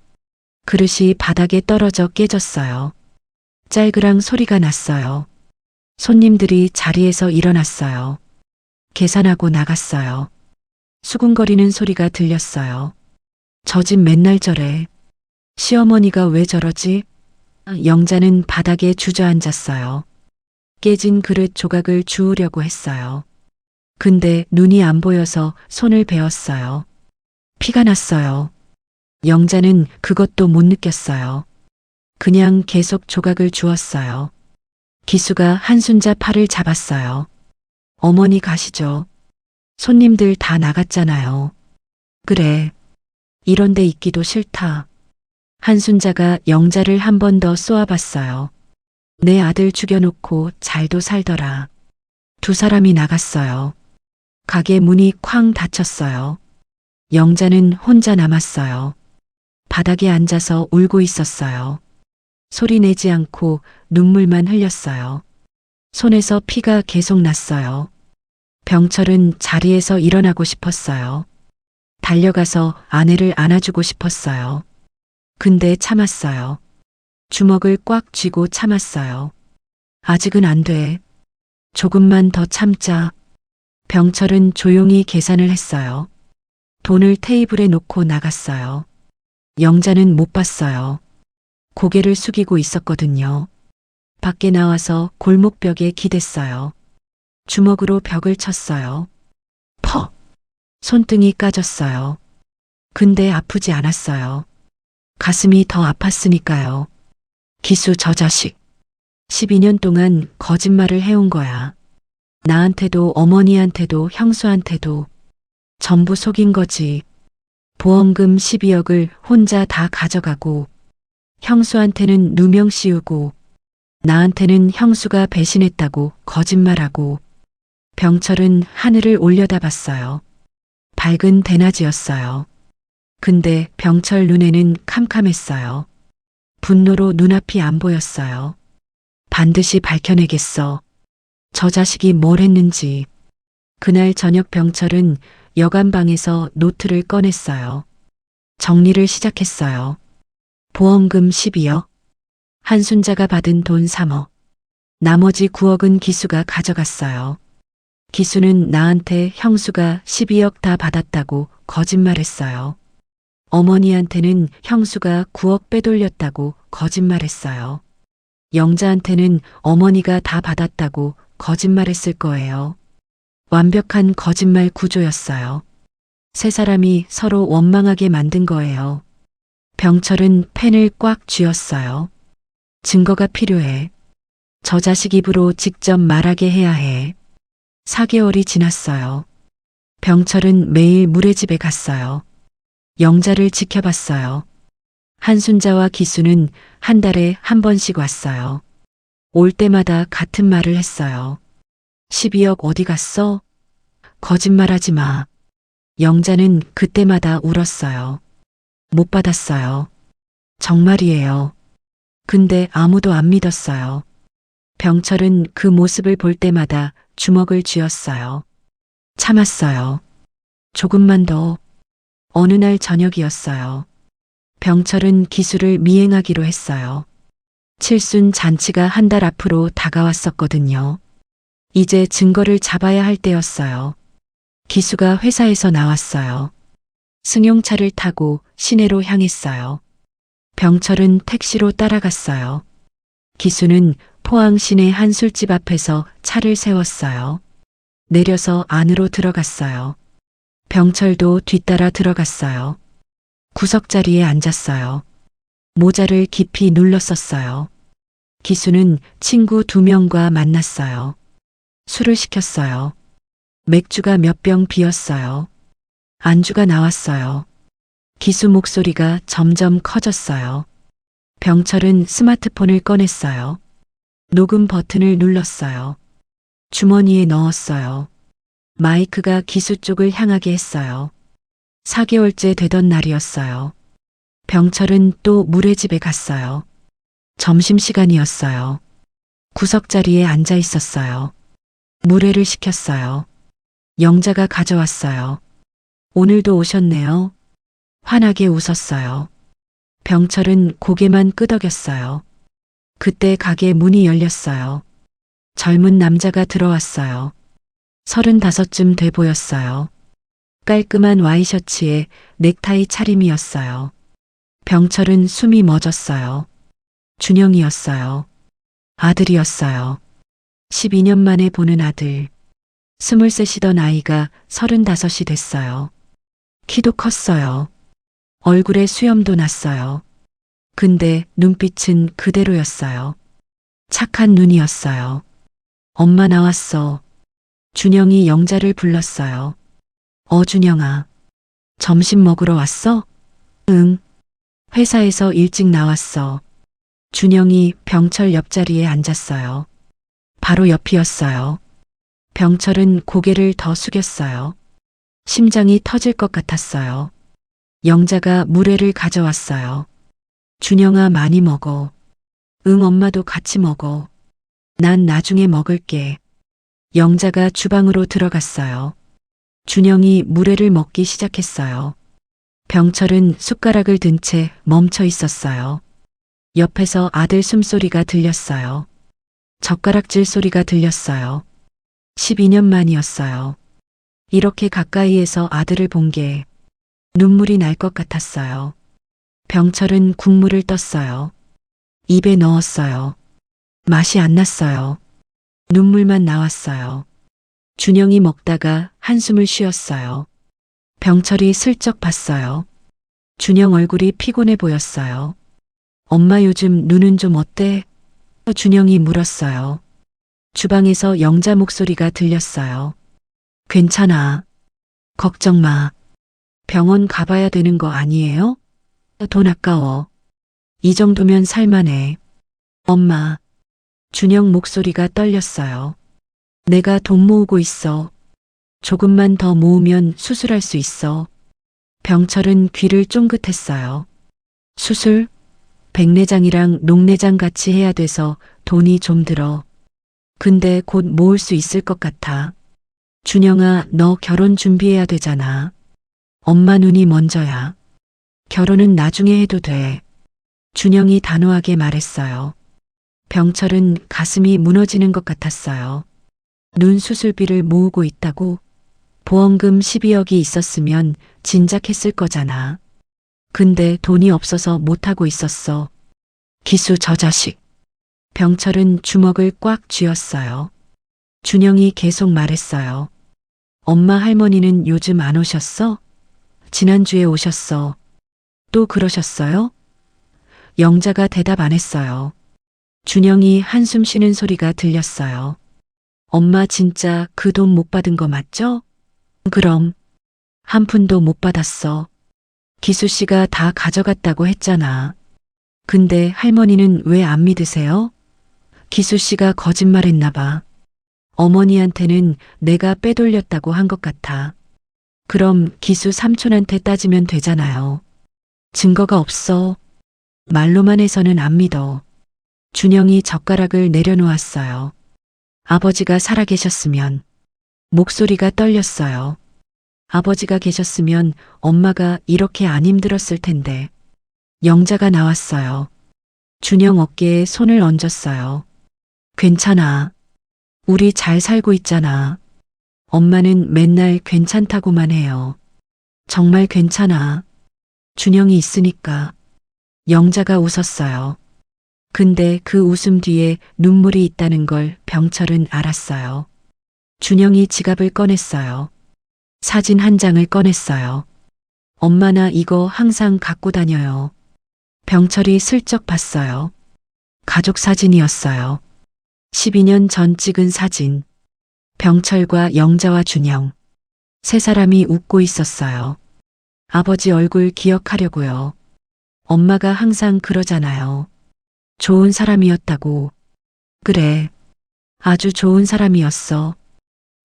그릇이 바닥에 떨어져 깨졌어요. 짤그랑 소리가 났어요. 손님들이 자리에서 일어났어요. 계산하고 나갔어요. 수군거리는 소리가 들렸어요. 저 집 맨날 저래. 시어머니가 왜 저러지? 영자는 바닥에 주저앉았어요. 깨진 그릇 조각을 주우려고 했어요. 근데 눈이 안 보여서 손을 베었어요. 피가 났어요. 영자는 그것도 못 느꼈어요. 그냥 계속 조각을 주었어요. 기수가 한순자 팔을 잡았어요. 어머니 가시죠. 손님들 다 나갔잖아요. 그래. 이런 데 있기도 싫다. 한순자가 영자를 한 번 더 쏘아봤어요. 내 아들 죽여놓고 잘도 살더라. 두 사람이 나갔어요. 가게 문이 쾅 닫혔어요. 영자는 혼자 남았어요. 바닥에 앉아서 울고 있었어요. 소리 내지 않고 눈물만 흘렸어요. 손에서 피가 계속 났어요. 병철은 자리에서 일어나고 싶었어요. 달려가서 아내를 안아주고 싶었어요. 근데 참았어요. 주먹을 꽉 쥐고 참았어요. 아직은 안 돼. 조금만 더 참자. 병철은 조용히 계산을 했어요. 돈을 테이블에 놓고 나갔어요. 영자는 못 봤어요. 고개를 숙이고 있었거든요. 밖에 나와서 골목벽에 기댔어요. 주먹으로 벽을 쳤어요. 퍽! 손등이 까졌어요. 근데 아프지 않았어요. 가슴이 더 아팠으니까요. 기수 저 자식. 12년 동안 거짓말을 해온 거야. 나한테도 어머니한테도 형수한테도 전부 속인 거지. 보험금 12억을 혼자 다 가져가고 형수한테는 누명 씌우고 나한테는 형수가 배신했다고 거짓말하고. 병철은 하늘을 올려다봤어요. 밝은 대낮이었어요. 근데 병철 눈에는 캄캄했어요. 분노로 눈앞이 안 보였어요. 반드시 밝혀내겠어. 저 자식이 뭘 했는지. 그날 저녁 병철은 여간방에서 노트를 꺼냈어요. 정리를 시작했어요. 보험금 12억. 한순자가 받은 돈 3억. 나머지 9억은 기수가 가져갔어요. 기수는 나한테 형수가 12억 다 받았다고 거짓말했어요. 어머니한테는 형수가 9억 빼돌렸다고 거짓말했어요. 영자한테는 어머니가 다 받았다고 거짓말했을 거예요. 완벽한 거짓말 구조였어요. 세 사람이 서로 원망하게 만든 거예요. 병철은 펜을 꽉 쥐었어요. 증거가 필요해. 저 자식 입으로 직접 말하게 해야 해. 4개월이 지났어요. 병철은 매일 물회집에 갔어요. 영자를 지켜봤어요. 한순자와 기수는 한 달에 한 번씩 왔어요. 올 때마다 같은 말을 했어요. 12억 어디 갔어? 거짓말하지 마. 영자는 그때마다 울었어요. 못 받았어요. 정말이에요. 근데 아무도 안 믿었어요. 병철은 그 모습을 볼 때마다 주먹을 쥐었어요. 참았어요. 조금만 더. 어느 날 저녁이었어요. 병철은 기수를 미행하기로 했어요. 칠순 잔치가 한 달 앞으로 다가왔었거든요. 이제 증거를 잡아야 할 때였어요. 기수가 회사에서 나왔어요. 승용차를 타고 시내로 향했어요. 병철은 택시로 따라갔어요. 기수는 포항 시내 한 술집 앞에서 차를 세웠어요. 내려서 안으로 들어갔어요. 병철도 뒤따라 들어갔어요. 구석자리에 앉았어요. 모자를 깊이 눌렀었어요. 기수는 친구 2명과 만났어요. 술을 시켰어요. 맥주가 몇 병 비었어요. 안주가 나왔어요. 기수 목소리가 점점 커졌어요. 병철은 스마트폰을 꺼냈어요. 녹음 버튼을 눌렀어요. 주머니에 넣었어요. 마이크가 기수 쪽을 향하게 했어요. 4개월째 되던 날이었어요. 병철은 또 물회집에 갔어요. 점심시간이었어요. 구석자리에 앉아 있었어요. 물회를 시켰어요. 영자가 가져왔어요. 오늘도 오셨네요. 환하게 웃었어요. 병철은 고개만 끄덕였어요. 그때 가게 문이 열렸어요. 젊은 남자가 들어왔어요. 35쯤 돼 보였어요. 깔끔한 와이셔츠에 넥타이 차림이었어요. 병철은 숨이 멎었어요. 준영이었어요. 아들이었어요. 12년 만에 보는 아들. 23이던 아이가 35이 됐어요. 키도 컸어요. 얼굴에 수염도 났어요. 근데 눈빛은 그대로였어요. 착한 눈이었어요. 엄마 나왔어. 준영이 영자를 불렀어요. 준영아. 점심 먹으러 왔어? 응. 회사에서 일찍 나왔어. 준영이 병철 옆자리에 앉았어요. 바로 옆이었어요. 병철은 고개를 더 숙였어요. 심장이 터질 것 같았어요. 영자가 물회를 가져왔어요. 준영아 많이 먹어. 응 엄마도 같이 먹어. 난 나중에 먹을게. 영자가 주방으로 들어갔어요. 준영이 물회를 먹기 시작했어요. 병철은 숟가락을 든 채 멈춰 있었어요. 옆에서 아들 숨소리가 들렸어요. 젓가락질 소리가 들렸어요. 12년 만이었어요. 이렇게 가까이에서 아들을 본 게 눈물이 날 것 같았어요. 병철은 국물을 떴어요. 입에 넣었어요. 맛이 안 났어요. 눈물만 나왔어요. 준영이 먹다가 한숨을 쉬었어요. 병철이 슬쩍 봤어요. 준영 얼굴이 피곤해 보였어요. 엄마 요즘 눈은 좀 어때? 준영이 물었어요. 주방에서 영자 목소리가 들렸어요. 괜찮아. 걱정 마. 병원 가봐야 되는 거 아니에요? 돈 아까워. 이 정도면 살만해. 엄마. 준영 목소리가 떨렸어요. 내가 돈 모으고 있어. 조금만 더 모으면 수술할 수 있어. 병철은 귀를 쫑긋했어요. 수술? 백내장이랑 녹내장 같이 해야 돼서 돈이 좀 들어. 근데 곧 모을 수 있을 것 같아. 준영아, 너 결혼 준비해야 되잖아. 엄마 눈이 먼저야. 결혼은 나중에 해도 돼. 준영이 단호하게 말했어요. 병철은 가슴이 무너지는 것 같았어요. 눈 수술비를 모으고 있다고? 보험금 12억이 있었으면 진작했을 거잖아. 근데 돈이 없어서 못하고 있었어. 기수 저 자식. 병철은 주먹을 꽉 쥐었어요. 준영이 계속 말했어요. 엄마 할머니는 요즘 안 오셨어? 지난주에 오셨어. 또 그러셨어요? 영자가 대답 안 했어요. 준영이 한숨 쉬는 소리가 들렸어요. 엄마 진짜 그 돈 못 받은 거 맞죠? 그럼. 한 푼도 못 받았어. 기수 씨가 다 가져갔다고 했잖아. 근데 할머니는 왜 안 믿으세요? 기수 씨가 거짓말했나 봐. 어머니한테는 내가 빼돌렸다고 한 것 같아. 그럼 기수 삼촌한테 따지면 되잖아요. 증거가 없어. 말로만 해서는 안 믿어. 준영이 젓가락을 내려놓았어요. 아버지가 살아계셨으면. 목소리가 떨렸어요. 아버지가 계셨으면 엄마가 이렇게 안 힘들었을 텐데. 영자가 나왔어요. 준영 어깨에 손을 얹었어요. 괜찮아. 우리 잘 살고 있잖아. 엄마는 맨날 괜찮다고만 해요. 정말 괜찮아. 준영이 있으니까. 영자가 웃었어요. 근데 그 웃음 뒤에 눈물이 있다는 걸 병철은 알았어요. 준영이 지갑을 꺼냈어요. 사진 한 장을 꺼냈어요. 엄마 나 이거 항상 갖고 다녀요. 병철이 슬쩍 봤어요. 가족 사진이었어요. 12년 전 찍은 사진. 병철과 영자와 준영. 세 사람이 웃고 있었어요. 아버지 얼굴 기억하려고요. 엄마가 항상 그러잖아요. 좋은 사람이었다고. 그래. 아주 좋은 사람이었어.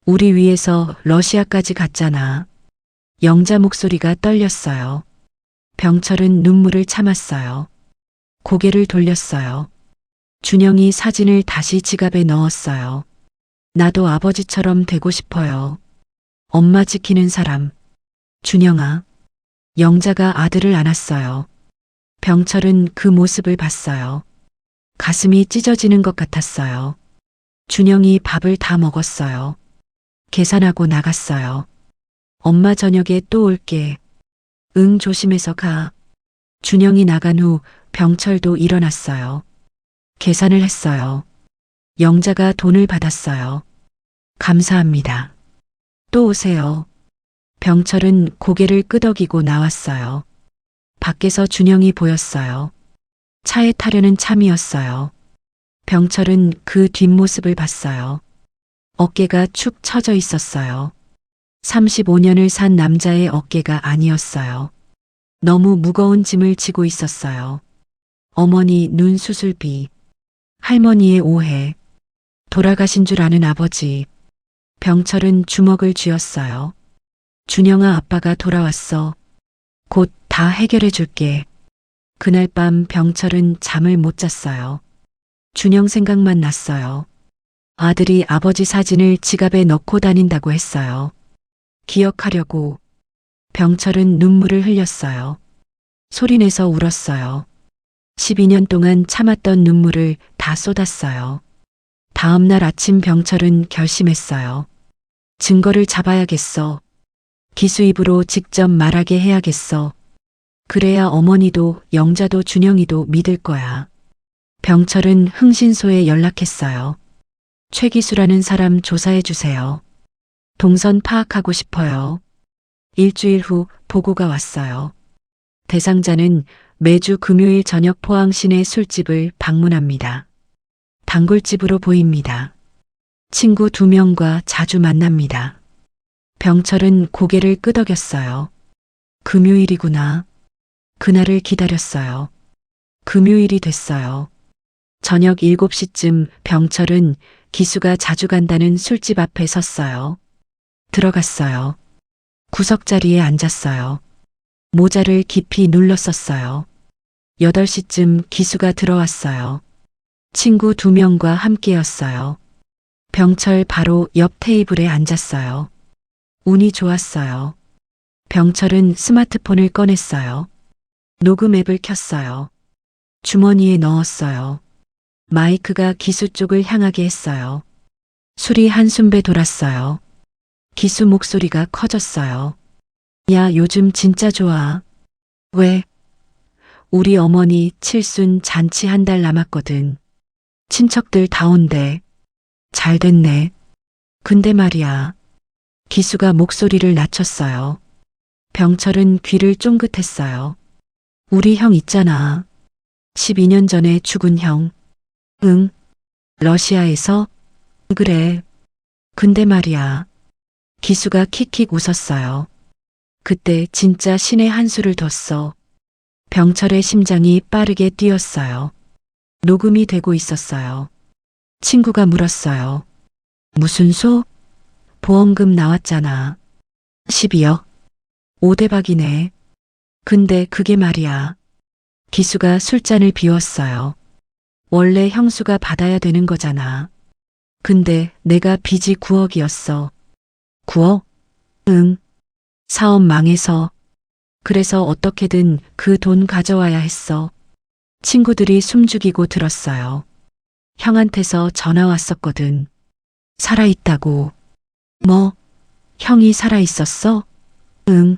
우리 위해서 러시아까지 갔잖아. 영자 목소리가 떨렸어요. 병철은 눈물을 참았어요. 고개를 돌렸어요. 준영이 사진을 다시 지갑에 넣었어요. 나도 아버지처럼 되고 싶어요. 엄마 지키는 사람. 준영아. 영자가 아들을 안았어요. 병철은 그 모습을 봤어요. 가슴이 찢어지는 것 같았어요. 준영이 밥을 다 먹었어요. 계산하고 나갔어요. 엄마 저녁에 또 올게. 응, 조심해서 가. 준영이 나간 후 병철도 일어났어요. 계산을 했어요. 영자가 돈을 받았어요. 감사합니다. 또 오세요. 병철은 고개를 끄덕이고 나왔어요. 밖에서 준영이 보였어요. 차에 타려는 참이었어요. 병철은 그 뒷모습을 봤어요. 어깨가 축 처져 있었어요. 35년을 산 남자의 어깨가 아니었어요. 너무 무거운 짐을 지고 있었어요. 어머니 눈 수술비, 할머니의 오해, 돌아가신 줄 아는 아버지. 병철은 주먹을 쥐었어요. 준영아, 아빠가 돌아왔어. 곧 다 해결해 줄게. 그날 밤 병철은 잠을 못 잤어요. 준영 생각만 났어요. 아들이 아버지 사진을 지갑에 넣고 다닌다고 했어요. 기억하려고. 병철은 눈물을 흘렸어요. 소리내서 울었어요. 12년 동안 참았던 눈물을 다 쏟았어요. 다음 날 아침 병철은 결심했어요. 증거를 잡아야겠어. 기수 입으로 직접 말하게 해야겠어. 그래야 어머니도 영자도 준영이도 믿을 거야. 병철은 흥신소에 연락했어요. 최기수라는 사람 조사해 주세요. 동선 파악하고 싶어요. 일주일 후 보고가 왔어요. 대상자는 매주 금요일 저녁 포항 시내 술집을 방문합니다. 단골집으로 보입니다. 친구 2명과 자주 만납니다. 병철은 고개를 끄덕였어요. 금요일이구나. 그날을 기다렸어요. 금요일이 됐어요. 저녁 7시쯤 병철은 기수가 자주 간다는 술집 앞에 섰어요. 들어갔어요. 구석자리에 앉았어요. 모자를 깊이 눌렀었어요. 8시쯤 기수가 들어왔어요. 친구 2명과 함께였어요. 병철 바로 옆 테이블에 앉았어요. 운이 좋았어요. 병철은 스마트폰을 꺼냈어요. 녹음 앱을 켰어요. 주머니에 넣었어요. 마이크가 기수 쪽을 향하게 했어요. 술이 한숨배 돌았어요. 기수 목소리가 커졌어요. 야, 요즘 진짜 좋아. 왜? 우리 어머니 칠순 잔치 1달 남았거든. 친척들 다 온대. 잘 됐네. 근데 말이야. 기수가 목소리를 낮췄어요. 병철은 귀를 쫑긋했어요. 우리 형 있잖아. 12년 전에 죽은 형. 응. 러시아에서? 그래. 근데 말이야. 기수가 킥킥 웃었어요. 그때 진짜 신의 한 수를 뒀어. 병철의 심장이 빠르게 뛰었어요. 녹음이 되고 있었어요. 친구가 물었어요. 무슨 소? 보험금 나왔잖아. 12억. 5대박이네. 근데 그게 말이야. 기수가 술잔을 비웠어요. 원래 형수가 받아야 되는 거잖아. 근데 내가 빚이 9억이었어. 9억? 응. 사업 망해서. 그래서 어떻게든 그 돈 가져와야 했어. 친구들이 숨죽이고 들었어요. 형한테서 전화 왔었거든. 살아있다고. 뭐? 형이 살아있었어? 응.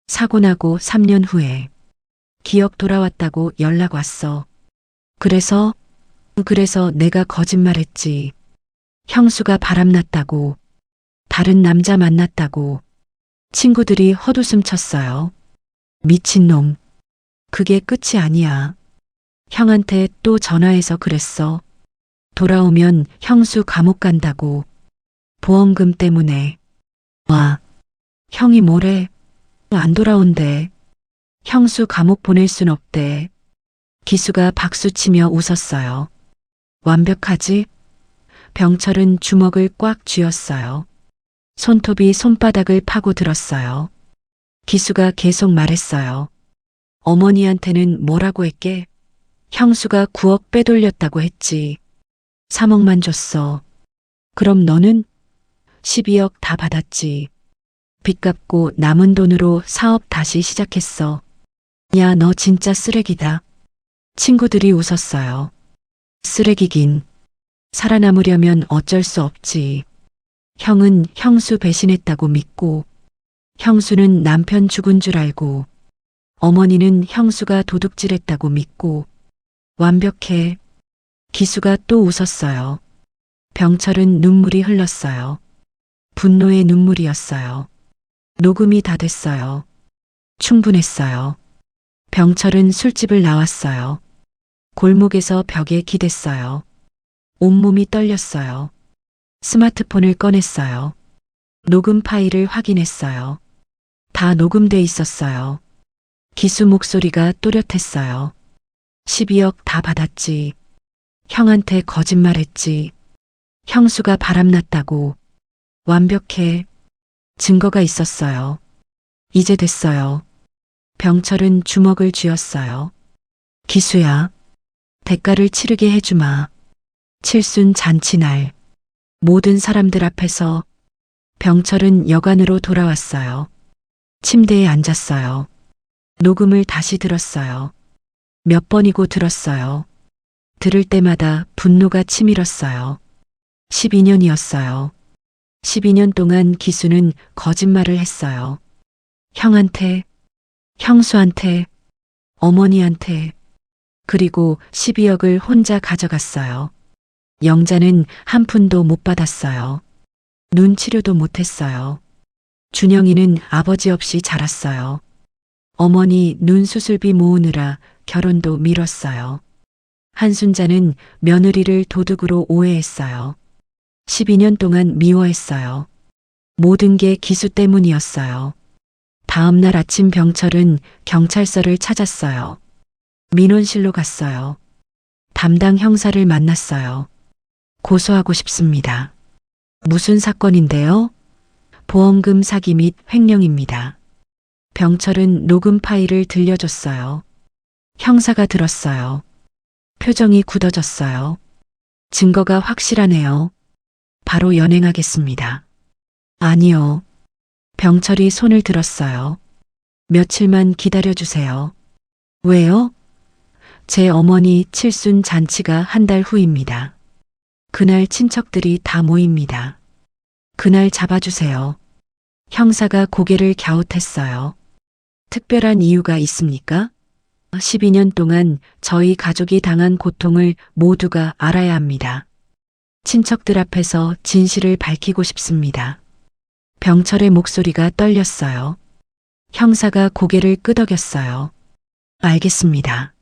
사고 나고 3년 후에. 기억 돌아왔다고 연락 왔어. 그래서 내가 거짓말했지. 형수가 바람났다고. 다른 남자 만났다고. 친구들이 헛웃음 쳤어요. 미친놈. 그게 끝이 아니야. 형한테 또 전화해서 그랬어. 돌아오면 형수 감옥 간다고. 보험금 때문에. 와. 형이 뭐래? 안 돌아온대. 형수 감옥 보낼 순 없대. 기수가 박수치며 웃었어요. 완벽하지? 병철은 주먹을 꽉 쥐었어요. 손톱이 손바닥을 파고 들었어요. 기수가 계속 말했어요. 어머니한테는 뭐라고 했게? 형수가 9억 빼돌렸다고 했지. 3억만 줬어. 그럼 너는? 12억 다 받았지. 빚 갚고 남은 돈으로 사업 다시 시작했어. 야, 너 진짜 쓰레기다. 친구들이 웃었어요. 쓰레기긴. 살아남으려면 어쩔 수 없지. 형은 형수 배신했다고 믿고, 형수는 남편 죽은 줄 알고, 어머니는 형수가 도둑질했다고 믿고, 완벽해. 기수가 또 웃었어요. 병철은 눈물이 흘렀어요. 분노의 눈물이었어요. 녹음이 다 됐어요. 충분했어요. 병철은 술집을 나왔어요. 골목에서 벽에 기댔어요. 온몸이 떨렸어요. 스마트폰을 꺼냈어요. 녹음 파일을 확인했어요. 다 녹음돼 있었어요. 기수 목소리가 또렷했어요. 12억 다 받았지. 형한테 거짓말했지. 형수가 바람났다고. 완벽해. 증거가 있었어요. 이제 됐어요. 병철은 주먹을 쥐었어요. 기수야, 대가를 치르게 해주마. 칠순 잔치날. 모든 사람들 앞에서 병철은 여관으로 돌아왔어요. 침대에 앉았어요. 녹음을 다시 들었어요. 몇 번이고 들었어요. 들을 때마다 분노가 치밀었어요. 12년이었어요. 12년 동안 기수는 거짓말을 했어요. 형한테, 형수한테, 어머니한테, 그리고 12억을 혼자 가져갔어요. 영자는 한 푼도 못 받았어요. 눈 치료도 못했어요. 준영이는 아버지 없이 자랐어요. 어머니 눈 수술비 모으느라 결혼도 미뤘어요. 한순자는 며느리를 도둑으로 오해했어요. 12년 동안 미워했어요. 모든 게 기수 때문이었어요. 다음 날 아침 병철은 경찰서를 찾았어요. 민원실로 갔어요. 담당 형사를 만났어요. 고소하고 싶습니다. 무슨 사건인데요? 보험금 사기 및 횡령입니다. 병철은 녹음 파일을 들려줬어요. 형사가 들었어요. 표정이 굳어졌어요. 증거가 확실하네요. 바로 연행하겠습니다. 아니요. 병철이 손을 들었어요. 며칠만 기다려주세요. 왜요? 제 어머니 칠순 잔치가 한 달 후입니다. 그날 친척들이 다 모입니다. 그날 잡아주세요. 형사가 고개를 갸웃했어요. 특별한 이유가 있습니까? 12년 동안 저희 가족이 당한 고통을 모두가 알아야 합니다. 친척들 앞에서 진실을 밝히고 싶습니다. 병철의 목소리가 떨렸어요. 형사가 고개를 끄덕였어요. 알겠습니다.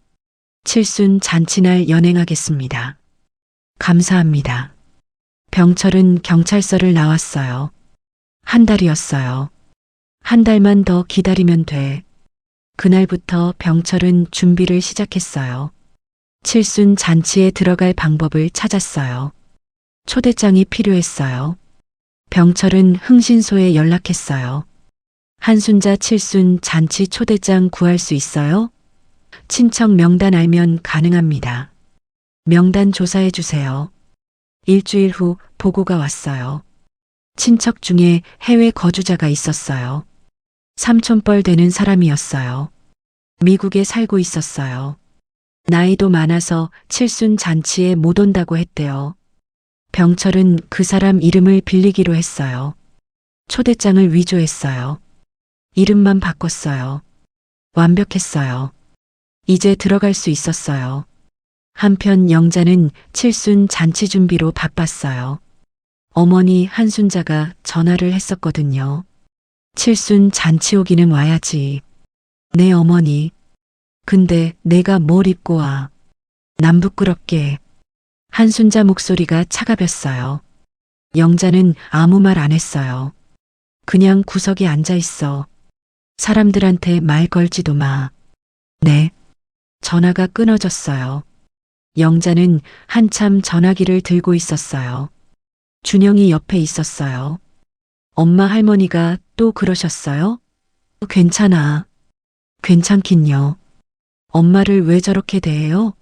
칠순 잔치날 연행하겠습니다. 감사합니다. 병철은 경찰서를 나왔어요. 한 달이었어요. 한 달만 더 기다리면 돼. 그날부터 병철은 준비를 시작했어요. 칠순 잔치에 들어갈 방법을 찾았어요. 초대장이 필요했어요. 병철은 흥신소에 연락했어요. 한순자 칠순 잔치 초대장 구할 수 있어요? 친척 명단 알면 가능합니다. 명단 조사해 주세요. 일주일 후 보고가 왔어요. 친척 중에 해외 거주자가 있었어요. 삼촌뻘 되는 사람이었어요. 미국에 살고 있었어요. 나이도 많아서 칠순 잔치에 못 온다고 했대요. 병철은 그 사람 이름을 빌리기로 했어요. 초대장을 위조했어요. 이름만 바꿨어요. 완벽했어요. 이제 들어갈 수 있었어요. 한편 영자는 칠순 잔치 준비로 바빴어요. 어머니 한순자가 전화를 했었거든요. 칠순 잔치 오기는 와야지. 네 어머니. 근데 내가 뭘 입고 와. 남 부끄럽게. 한순자 목소리가 차가웠어요. 영자는 아무 말 안 했어요. 그냥 구석에 앉아 있어. 사람들한테 말 걸지도 마. 네. 전화가 끊어졌어요. 영자는 한참 전화기를 들고 있었어요. 준영이 옆에 있었어요. 엄마 할머니가 또 그러셨어요? 괜찮아. 괜찮긴요. 엄마를 왜 저렇게 대해요?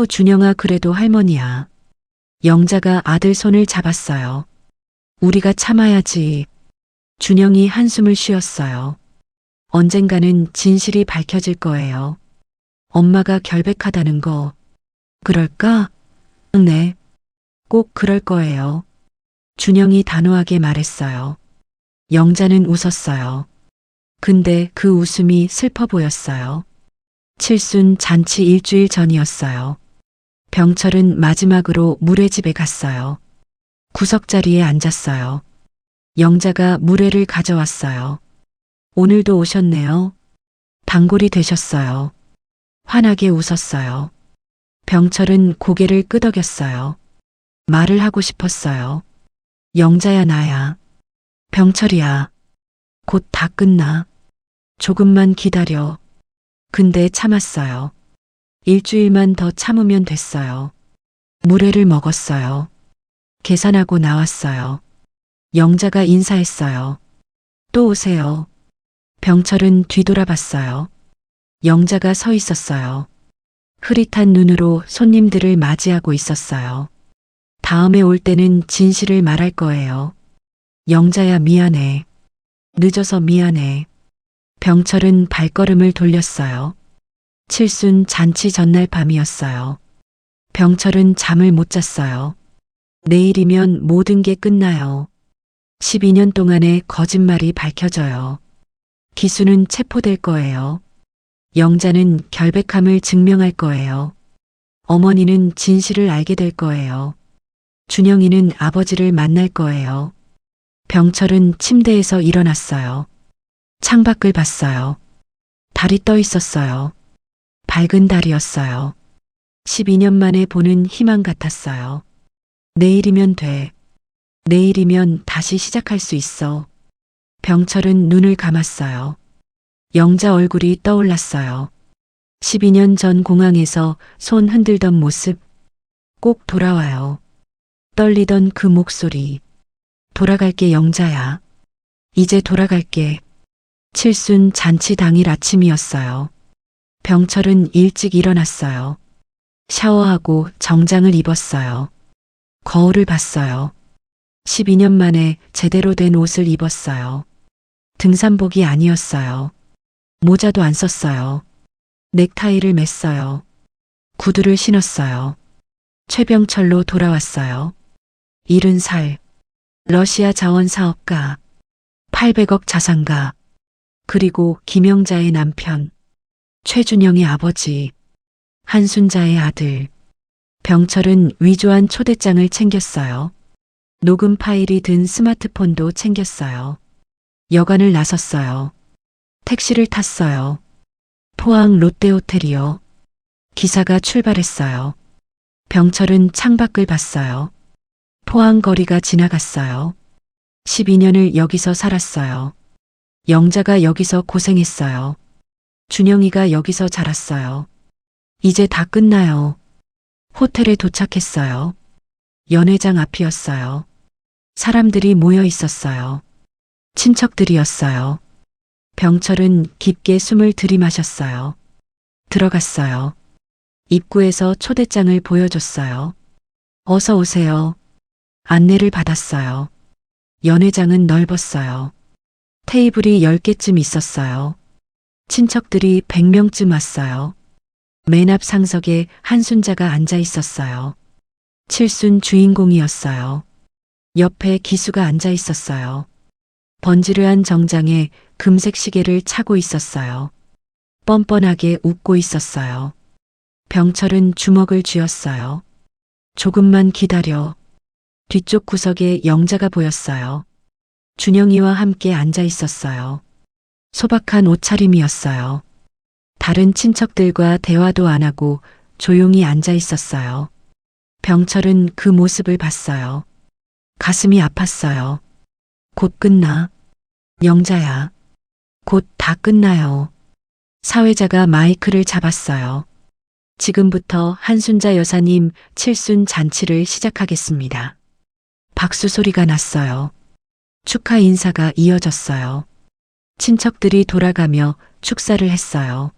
준영아 그래도 할머니야. 영자가 아들 손을 잡았어요. 우리가 참아야지. 준영이 한숨을 쉬었어요. 언젠가는 진실이 밝혀질 거예요. 엄마가 결백하다는 거. 그럴까? 네. 꼭 그럴 거예요. 준영이 단호하게 말했어요. 영자는 웃었어요. 근데 그 웃음이 슬퍼 보였어요. 칠순 잔치 일주일 전이었어요. 병철은 마지막으로 물회 집에 갔어요. 구석자리에 앉았어요. 영자가 물회를 가져왔어요. 오늘도 오셨네요. 단골이 되셨어요. 환하게 웃었어요. 병철은 고개를 끄덕였어요. 말을 하고 싶었어요. 영자야 나야. 병철이야. 곧 다 끝나. 조금만 기다려. 근데 참았어요. 일주일만 더 참으면 됐어요. 물회를 먹었어요. 계산하고 나왔어요. 영자가 인사했어요. 또 오세요. 병철은 뒤돌아봤어요. 영자가 서 있었어요. 흐릿한 눈으로 손님들을 맞이하고 있었어요. 다음에 올 때는 진실을 말할 거예요. 영자야 미안해. 늦어서 미안해. 병철은 발걸음을 돌렸어요. 칠순 잔치 전날 밤이었어요. 병철은 잠을 못 잤어요. 내일이면 모든 게 끝나요. 12년 동안의 거짓말이 밝혀져요. 기수는 체포될 거예요. 영자는 결백함을 증명할 거예요. 어머니는 진실을 알게 될 거예요. 준영이는 아버지를 만날 거예요. 병철은 침대에서 일어났어요. 창밖을 봤어요. 달이 떠 있었어요. 밝은 달이었어요. 12년 만에 보는 희망 같았어요. 내일이면 돼. 내일이면 다시 시작할 수 있어. 병철은 눈을 감았어요. 영자 얼굴이 떠올랐어요. 12년 전 공항에서 손 흔들던 모습. 꼭 돌아와요. 떨리던 그 목소리. 돌아갈게 영자야. 이제 돌아갈게. 칠순 잔치 당일 아침이었어요. 병철은 일찍 일어났어요. 샤워하고 정장을 입었어요. 거울을 봤어요. 12년 만에 제대로 된 옷을 입었어요. 등산복이 아니었어요. 모자도 안 썼어요. 넥타이를 맸어요. 구두를 신었어요. 최병철로 돌아왔어요. 70살. 러시아 자원 사업가. 800억 자산가. 그리고 김영자의 남편. 최준영의 아버지. 한순자의 아들. 병철은 위조한 초대장을 챙겼어요. 녹음 파일이 든 스마트폰도 챙겼어요. 여관을 나섰어요. 택시를 탔어요. 포항 롯데호텔이요. 기사가 출발했어요. 병철은 창밖을 봤어요. 포항 거리가 지나갔어요. 12년을 여기서 살았어요. 영자가 여기서 고생했어요. 준영이가 여기서 자랐어요. 이제 다 끝나요. 호텔에 도착했어요. 연회장 앞이었어요. 사람들이 모여 있었어요. 친척들이었어요. 병철은 깊게 숨을 들이마셨어요. 들어갔어요. 입구에서 초대장을 보여줬어요. 어서 오세요. 안내를 받았어요. 연회장은 넓었어요. 테이블이 10개쯤 있었어요. 친척들이 100명쯤 왔어요. 맨 앞 상석에 한순자가 앉아 있었어요. 칠순 주인공이었어요. 옆에 기수가 앉아 있었어요. 번지르한 정장에 금색 시계를 차고 있었어요. 뻔뻔하게 웃고 있었어요. 병철은 주먹을 쥐었어요. 조금만 기다려. 뒤쪽 구석에 영자가 보였어요. 준영이와 함께 앉아 있었어요. 소박한 옷차림이었어요. 다른 친척들과 대화도 안 하고 조용히 앉아 있었어요. 병철은 그 모습을 봤어요. 가슴이 아팠어요. 곧 끝나. 영자야. 곧 다 끝나요. 사회자가 마이크를 잡았어요. 지금부터 한순자 여사님 칠순 잔치를 시작하겠습니다. 박수 소리가 났어요. 축하 인사가 이어졌어요. 친척들이 돌아가며 축사를 했어요.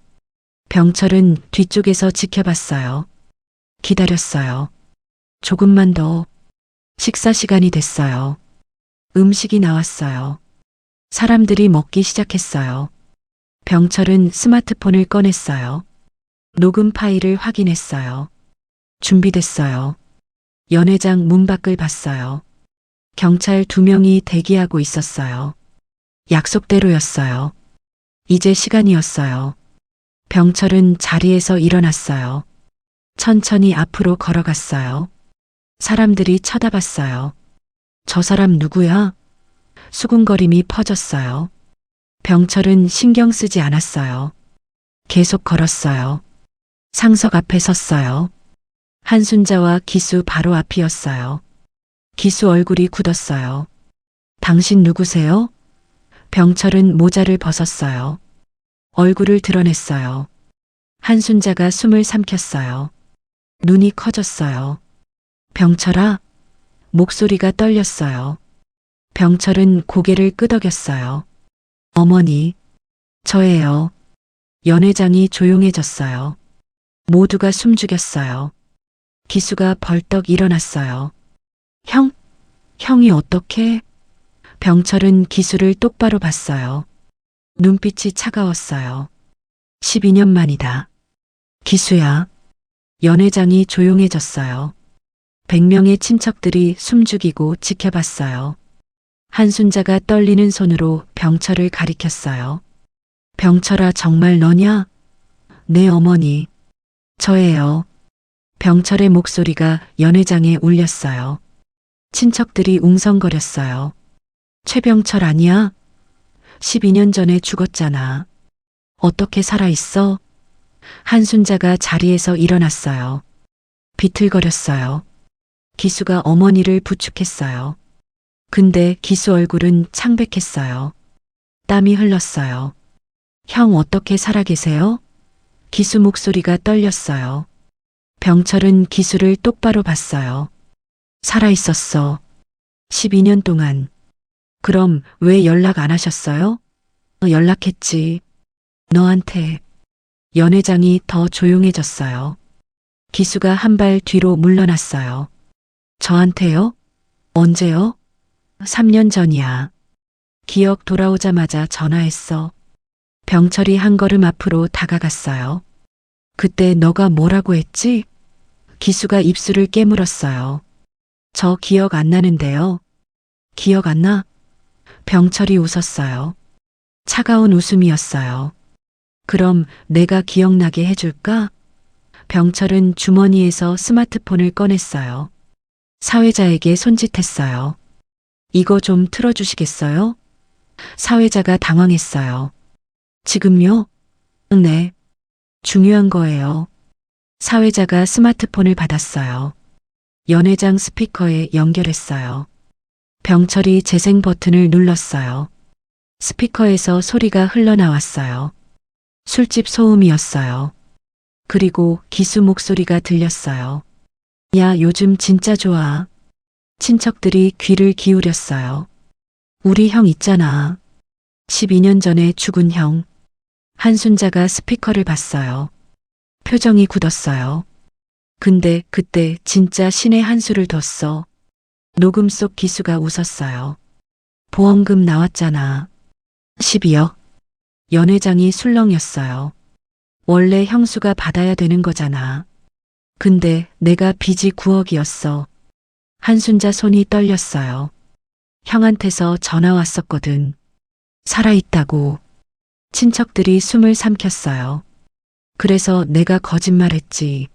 병철은 뒤쪽에서 지켜봤어요. 기다렸어요. 조금만 더. 식사 시간이 됐어요. 음식이 나왔어요. 사람들이 먹기 시작했어요. 병철은 스마트폰을 꺼냈어요. 녹음 파일을 확인했어요. 준비됐어요. 연회장 문 밖을 봤어요. 경찰 2명이 대기하고 있었어요. 약속대로였어요. 이제 시간이었어요. 병철은 자리에서 일어났어요. 천천히 앞으로 걸어갔어요. 사람들이 쳐다봤어요. 저 사람 누구야? 수군거림이 퍼졌어요. 병철은 신경 쓰지 않았어요. 계속 걸었어요. 상석 앞에 섰어요. 한순자와 기수 바로 앞이었어요. 기수 얼굴이 굳었어요. 당신 누구세요? 병철은 모자를 벗었어요. 얼굴을 드러냈어요. 한순자가 숨을 삼켰어요. 눈이 커졌어요. 병철아? 목소리가 떨렸어요. 병철은 고개를 끄덕였어요. 어머니, 저예요. 연회장이 조용해졌어요. 모두가 숨죽였어요. 기수가 벌떡 일어났어요. 형이 어떻게? 병철은 기수를 똑바로 봤어요. 눈빛이 차가웠어요. 12년 만이다. 기수야. 연회장이 조용해졌어요. 100명의 친척들이 숨죽이고 지켜봤어요. 한순자가 떨리는 손으로 병철을 가리켰어요. 병철아, 정말 너냐? 네, 어머니. 저예요. 병철의 목소리가 연회장에 울렸어요. 친척들이 웅성거렸어요. 최병철 아니야? 12년 전에 죽었잖아. 어떻게 살아있어? 한순자가 자리에서 일어났어요. 비틀거렸어요. 기수가 어머니를 부축했어요. 근데 기수 얼굴은 창백했어요. 땀이 흘렀어요. 형 어떻게 살아계세요? 기수 목소리가 떨렸어요. 병철은 기수를 똑바로 봤어요. 살아있었어. 12년 동안. 그럼 왜 연락 안 하셨어요? 연락했지. 너한테. 연회장이 더 조용해졌어요. 기수가 한 발 뒤로 물러났어요. 저한테요? 언제요? 3년 전이야. 기억 돌아오자마자 전화했어. 병철이 한 걸음 앞으로 다가갔어요. 그때 너가 뭐라고 했지? 기수가 입술을 깨물었어요. 저 기억 안 나는데요. 기억 안 나? 병철이 웃었어요. 차가운 웃음이었어요. 그럼 내가 기억나게 해줄까? 병철은 주머니에서 스마트폰을 꺼냈어요. 사회자에게 손짓했어요. 이거 좀 틀어주시겠어요? 사회자가 당황했어요. 지금요? 네. 중요한 거예요. 사회자가 스마트폰을 받았어요. 연회장 스피커에 연결했어요. 병철이 재생 버튼을 눌렀어요. 스피커에서 소리가 흘러나왔어요. 술집 소음이었어요. 그리고 기수 목소리가 들렸어요. 야, 요즘 진짜 좋아. 친척들이 귀를 기울였어요. 우리 형 있잖아. 12년 전에 죽은 형. 한순자가 스피커를 봤어요. 표정이 굳었어요. 근데 그때 진짜 신의 한 수를 뒀어. 녹음 속 기수가 웃었어요. 보험금 나왔잖아. 12억. 연회장이 술렁였어요. 원래 형수가 받아야 되는 거잖아. 근데 내가 빚이 9억이었어. 한순자 손이 떨렸어요. 형한테서 전화 왔었거든. 살아있다고. 친척들이 숨을 삼켰어요. 그래서 내가 거짓말했지.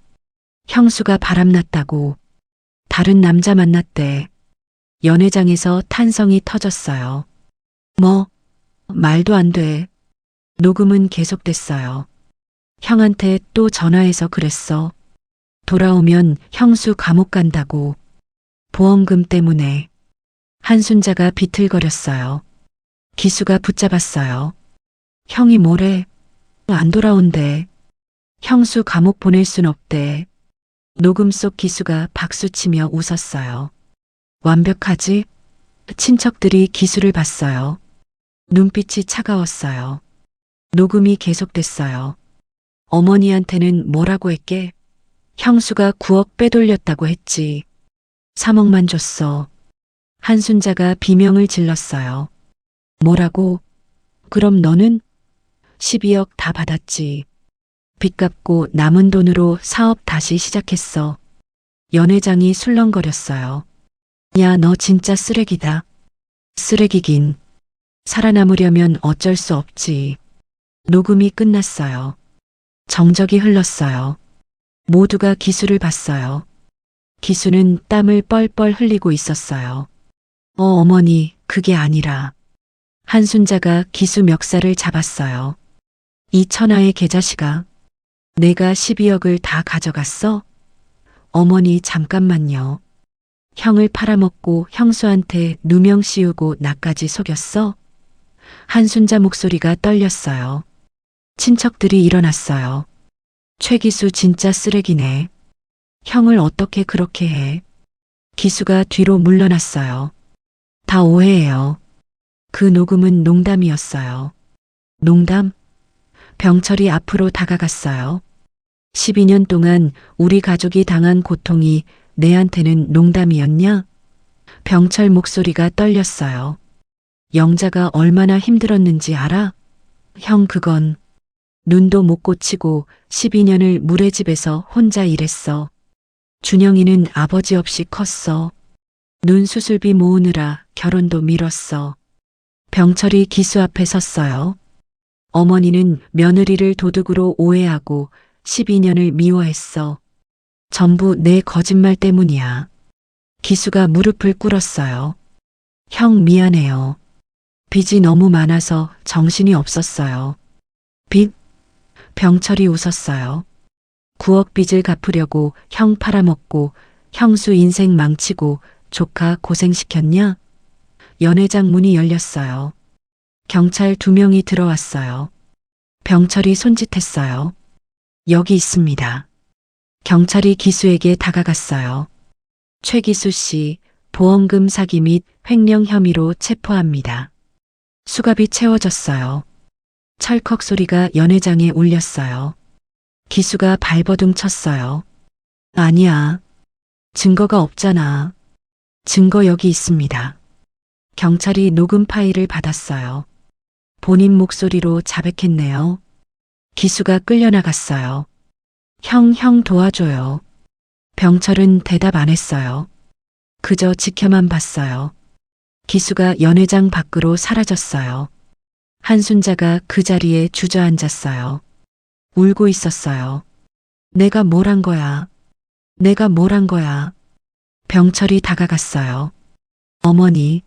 형수가 바람났다고. 다른 남자 만났대. 연회장에서 탄성이 터졌어요. 뭐? 말도 안 돼. 녹음은 계속됐어요. 형한테 또 전화해서 그랬어. 돌아오면 형수 감옥 간다고. 보험금 때문에. 한순자가 비틀거렸어요. 기수가 붙잡았어요. 형이 뭐래? 안 돌아온대. 형수 감옥 보낼 순 없대. 녹음 속 기수가 박수치며 웃었어요. 완벽하지? 친척들이 기수를 봤어요. 눈빛이 차가웠어요. 녹음이 계속됐어요. 어머니한테는 뭐라고 했게? 형수가 9억 빼돌렸다고 했지. 3억만 줬어. 한순자가 비명을 질렀어요. 뭐라고? 그럼 너는? 12억 다 받았지. 빚 갚고 남은 돈으로 사업 다시 시작했어. 연회장이 술렁거렸어요. 야, 너 진짜 쓰레기다. 쓰레기긴. 살아남으려면 어쩔 수 없지. 녹음이 끝났어요. 정적이 흘렀어요. 모두가 기수를 봤어요. 기수는 땀을 뻘뻘 흘리고 있었어요. 어머니, 그게 아니라. 한순자가 기수 멱살을 잡았어요. 이 천하의 계자식아, 내가 12억을 다 가져갔어? 어머니, 잠깐만요. 형을 팔아먹고 형수한테 누명 씌우고 나까지 속였어? 한순자 목소리가 떨렸어요. 친척들이 일어났어요. 최기수 진짜 쓰레기네. 형을 어떻게 그렇게 해? 기수가 뒤로 물러났어요. 다 오해예요. 그 녹음은 농담이었어요. 농담? 병철이 앞으로 다가갔어요. 12년 동안 우리 가족이 당한 고통이 내한테는 농담이었냐? 병철 목소리가 떨렸어요. 영자가 얼마나 힘들었는지 알아? 형, 그건 눈도 못 고치고 12년을 물의집에서 혼자 일했어. 준영이는 아버지 없이 컸어. 눈 수술비 모으느라 결혼도 미뤘어. 병철이 기수 앞에 섰어요. 어머니는 며느리를 도둑으로 오해하고 12년을 미워했어. 전부 내 거짓말 때문이야. 기수가 무릎을 꿇었어요. 형, 미안해요. 빚이 너무 많아서 정신이 없었어요. 빚? 병철이 웃었어요. 9억 빚을 갚으려고 형 팔아먹고 형수 인생 망치고 조카 고생시켰냐? 연회장 문이 열렸어요. 경찰 2명이 들어왔어요. 병철이 손짓했어요. 여기 있습니다. 경찰이 기수에게 다가갔어요. 최기수 씨, 보험금 사기 및 횡령 혐의로 체포합니다. 수갑이 채워졌어요. 철컥 소리가 연회장에 울렸어요. 기수가 발버둥 쳤어요. 아니야. 증거가 없잖아. 증거 여기 있습니다. 경찰이 녹음 파일을 받았어요. 본인 목소리로 자백했네요. 기수가 끌려나갔어요. 형 도와줘요. 병철은 대답 안 했어요. 그저 지켜만 봤어요. 기수가 연회장 밖으로 사라졌어요. 한순자가 그 자리에 주저앉았어요. 울고 있었어요. 내가 뭘 한 거야? 내가 뭘 한 거야? 병철이 다가갔어요. 어머니,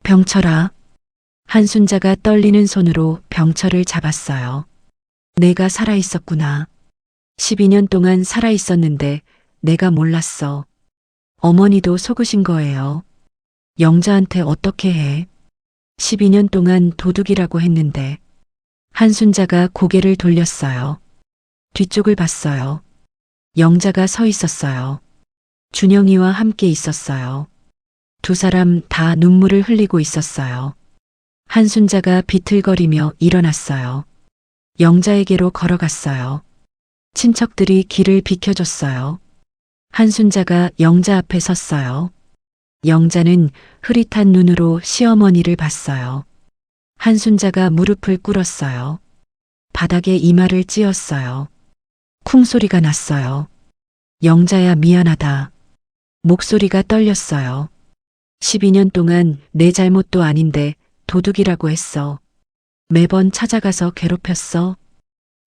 병철아. 한순자가 떨리는 손으로 병철을 잡았어요. 내가 살아있었구나. 12년 동안 살아있었는데 내가 몰랐어. 어머니도 속으신 거예요. 영자한테 어떻게 해? 12년 동안 도둑이라고 했는데. 한순자가 고개를 돌렸어요. 뒤쪽을 봤어요. 영자가 서 있었어요. 준영이와 함께 있었어요. 두 사람 다 눈물을 흘리고 있었어요. 한순자가 비틀거리며 일어났어요. 영자에게로 걸어갔어요. 친척들이 길을 비켜줬어요. 한순자가 영자 앞에 섰어요. 영자는 흐릿한 눈으로 시어머니를 봤어요. 한순자가 무릎을 꿇었어요. 바닥에 이마를 찧었어요. 쿵 소리가 났어요. 영자야, 미안하다. 목소리가 떨렸어요. 12년 동안 내 잘못도 아닌데 도둑이라고 했어. 매번 찾아가서 괴롭혔어.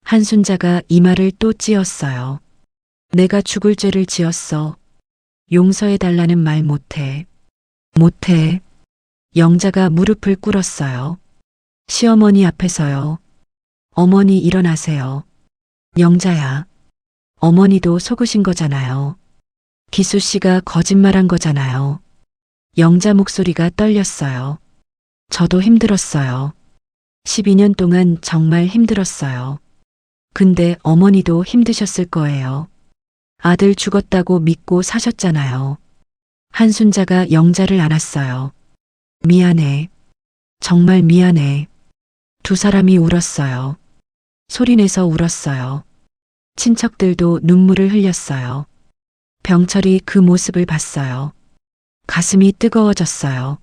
한순자가 이마를 또 찧었어요. 내가 죽을 죄를 지었어. 용서해달라는 말 못해. 못해. 영자가 무릎을 꿇었어요. 시어머니 앞에서요. 어머니 일어나세요. 영자야. 어머니도 속으신 거잖아요. 기수 씨가 거짓말한 거잖아요. 영자 목소리가 떨렸어요. 저도 힘들었어요. 12년 동안 정말 힘들었어요. 근데 어머니도 힘드셨을 거예요. 아들 죽었다고 믿고 사셨잖아요. 한순자가 영자를 안았어요. 미안해. 정말 미안해. 두 사람이 울었어요. 소리내서 울었어요. 친척들도 눈물을 흘렸어요. 병철이 그 모습을 봤어요. 가슴이 뜨거워졌어요.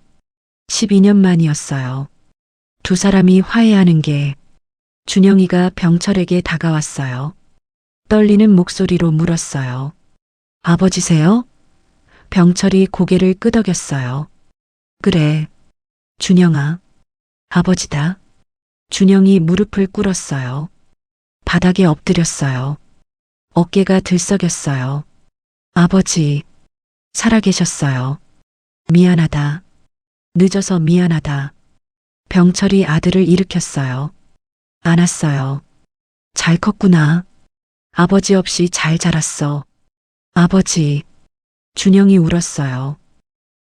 12년 만이었어요. 두 사람이 화해하는 게 준영이가 병철에게 다가왔어요. 떨리는 목소리로 물었어요. 아버지세요? 병철이 고개를 끄덕였어요. 그래, 준영아. 아버지다. 준영이 무릎을 꿇었어요. 바닥에 엎드렸어요. 어깨가 들썩였어요. 아버지, 살아계셨어요. 미안하다. 늦어서 미안하다. 병철이 아들을 일으켰어요. 안았어요. 잘 컸구나. 아버지 없이 잘 자랐어. 아버지. 준영이 울었어요.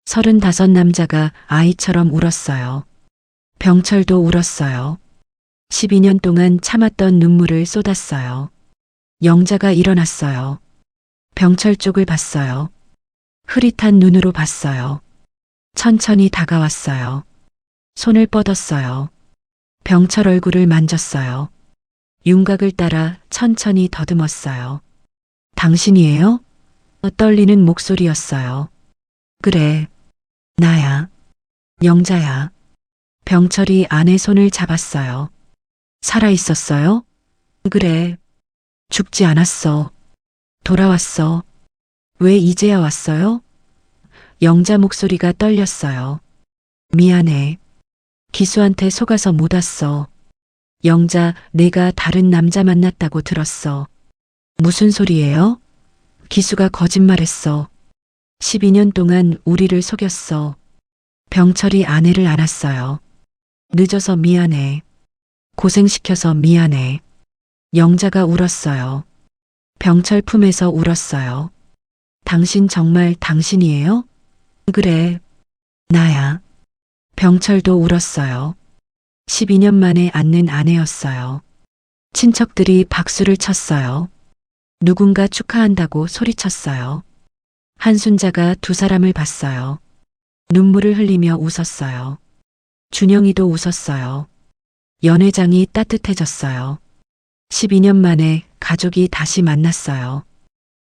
35 남자가 아이처럼 울었어요. 병철도 울었어요. 12년 동안 참았던 눈물을 쏟았어요. 영자가 일어났어요. 병철 쪽을 봤어요. 흐릿한 눈으로 봤어요. 천천히 다가왔어요. 손을 뻗었어요. 병철 얼굴을 만졌어요. 윤곽을 따라 천천히 더듬었어요. 당신이에요? 떨리는 목소리였어요. 그래, 나야. 영자야. 병철이 아내 손을 잡았어요. 살아있었어요? 그래. 죽지 않았어. 돌아왔어. 왜 이제야 왔어요? 영자 목소리가 떨렸어요. 미안해. 기수한테 속아서 못 왔어. 영자, 내가 다른 남자 만났다고 들었어. 무슨 소리예요? 기수가 거짓말했어. 12년 동안 우리를 속였어. 병철이 아내를 안았어요. 늦어서 미안해. 고생시켜서 미안해. 영자가 울었어요. 병철 품에서 울었어요. 당신 정말 당신이에요? 그래, 나야. 병철도 울었어요. 12년 만에 안는 아내였어요. 친척들이 박수를 쳤어요. 누군가 축하한다고 소리쳤어요. 한순자가 두 사람을 봤어요. 눈물을 흘리며 웃었어요. 준영이도 웃었어요. 연회장이 따뜻해졌어요. 12년 만에 가족이 다시 만났어요.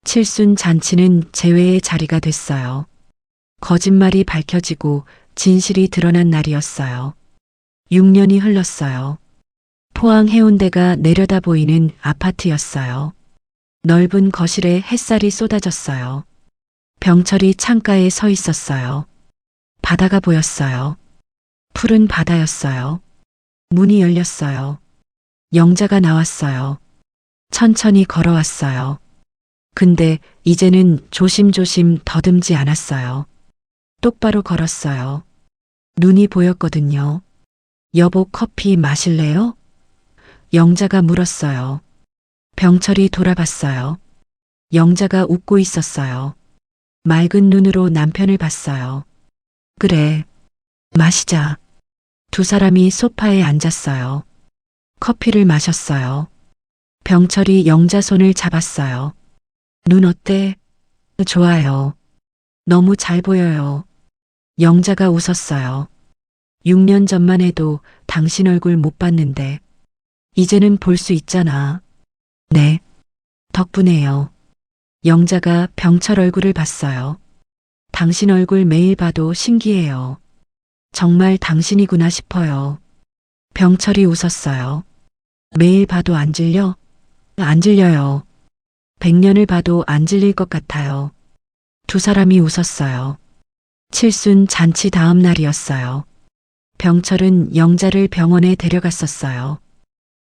칠순 잔치는 재회의 자리가 됐어요. 거짓말이 밝혀지고 진실이 드러난 날이었어요. 6년이 흘렀어요. 포항 해운대가 내려다 보이는 아파트였어요. 넓은 거실에 햇살이 쏟아졌어요. 병철이 창가에 서 있었어요. 바다가 보였어요. 푸른 바다였어요. 문이 열렸어요. 영자가 나왔어요. 천천히 걸어왔어요. 근데 이제는 조심조심 더듬지 않았어요. 똑바로 걸었어요. 눈이 보였거든요. 여보, 커피 마실래요? 영자가 물었어요. 병철이 돌아봤어요. 영자가 웃고 있었어요. 맑은 눈으로 남편을 봤어요. 그래, 마시자. 두 사람이 소파에 앉았어요. 커피를 마셨어요. 병철이 영자 손을 잡았어요. 눈 어때? 좋아요. 너무 잘 보여요. 영자가 웃었어요. 6년 전만 해도 당신 얼굴 못 봤는데 이제는 볼 수 있잖아. 네, 덕분에요. 영자가 병철 얼굴을 봤어요. 당신 얼굴 매일 봐도 신기해요. 정말 당신이구나 싶어요. 병철이 웃었어요. 매일 봐도 안 질려? 안 질려요. 100년을 봐도 안 질릴 것 같아요. 두 사람이 웃었어요. 칠순 잔치 다음 날이었어요. 병철은 영자를 병원에 데려갔었어요.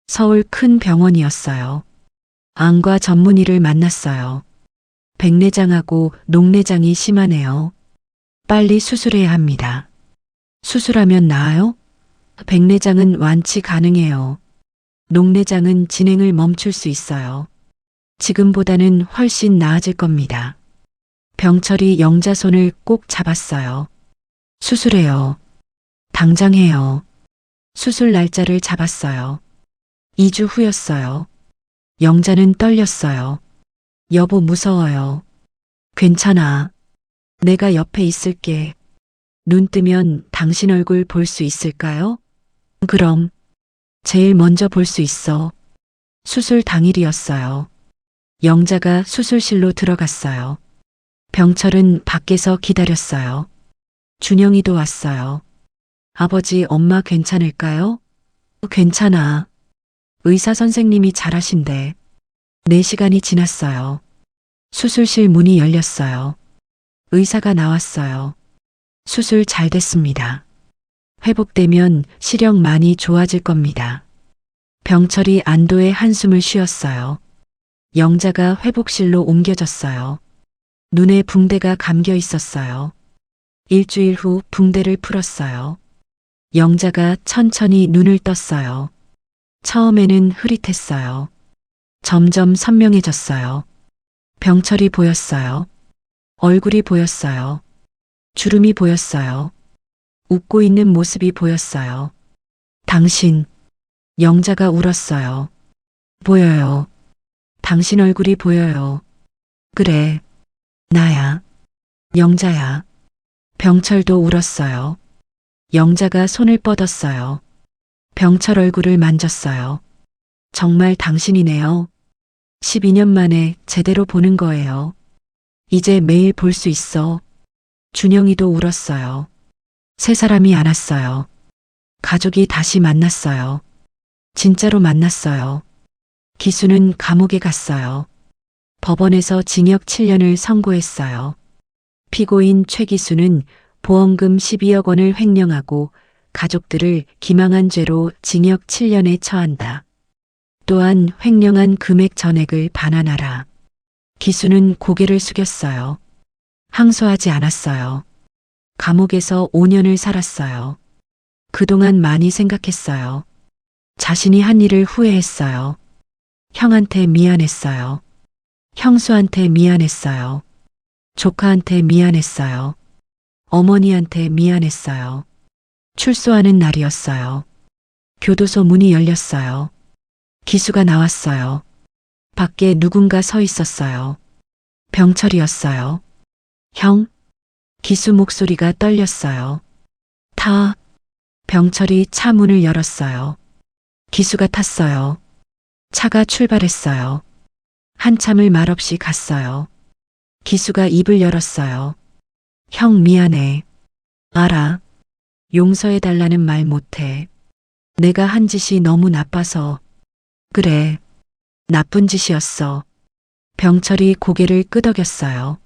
서울 큰 병원이었어요. 안과 전문의를 만났어요. 백내장하고 녹내장이 심하네요. 빨리 수술해야 합니다. 수술하면 나아요? 백내장은 완치 가능해요. 녹내장은 진행을 멈출 수 있어요. 지금보다는 훨씬 나아질 겁니다. 병철이 영자 손을 꼭 잡았어요. 수술해요. 당장 해요. 수술 날짜를 잡았어요. 2주 후였어요. 영자는 떨렸어요. 여보, 무서워요. 괜찮아. 내가 옆에 있을게. 눈 뜨면 당신 얼굴 볼 수 있을까요? 그럼. 제일 먼저 볼 수 있어. 수술 당일이었어요. 영자가 수술실로 들어갔어요. 병철은 밖에서 기다렸어요. 준영이도 왔어요. 아버지, 엄마 괜찮을까요? 괜찮아. 의사 선생님이 잘하신대. 4시간이 지났어요. 수술실 문이 열렸어요. 의사가 나왔어요. 수술 잘 됐습니다. 회복되면 시력 많이 좋아질 겁니다. 병철이 안도의 한숨을 쉬었어요. 영자가 회복실로 옮겨졌어요. 눈에 붕대가 감겨 있었어요. 일주일 후 붕대를 풀었어요. 영자가 천천히 눈을 떴어요. 처음에는 흐릿했어요. 점점 선명해졌어요. 병철이 보였어요. 얼굴이 보였어요. 주름이 보였어요. 웃고 있는 모습이 보였어요. 당신, 영자가 울었어요. 보여요. 당신 얼굴이 보여요. 그래, 나야. 영자야. 병철도 울었어요. 영자가 손을 뻗었어요. 병철 얼굴을 만졌어요. 정말 당신이네요. 12년 만에 제대로 보는 거예요. 이제 매일 볼 수 있어. 준영이도 울었어요. 세 사람이 안았어요. 가족이 다시 만났어요. 진짜로 만났어요. 기수는 감옥에 갔어요. 법원에서 징역 7년을 선고했어요. 피고인 최기수는 보험금 12억 원을 횡령하고 가족들을 기망한 죄로 징역 7년에 처한다. 또한 횡령한 금액 전액을 반환하라. 기수는 고개를 숙였어요. 항소하지 않았어요. 감옥에서 5년을 살았어요. 그동안 많이 생각했어요. 자신이 한 일을 후회했어요. 형한테 미안했어요. 형수한테 미안했어요. 조카한테 미안했어요. 어머니한테 미안했어요. 출소하는 날이었어요. 교도소 문이 열렸어요. 기수가 나왔어요. 밖에 누군가 서 있었어요. 병철이었어요. 형? 기수 목소리가 떨렸어요. 타. 병철이 차 문을 열었어요. 기수가 탔어요. 차가 출발했어요. 한참을 말없이 갔어요. 기수가 입을 열었어요. 형 미안해. 알아. 용서해달라는 말 못해. 내가 한 짓이 너무 나빠서. 그래. 나쁜 짓이었어. 병철이 고개를 끄덕였어요.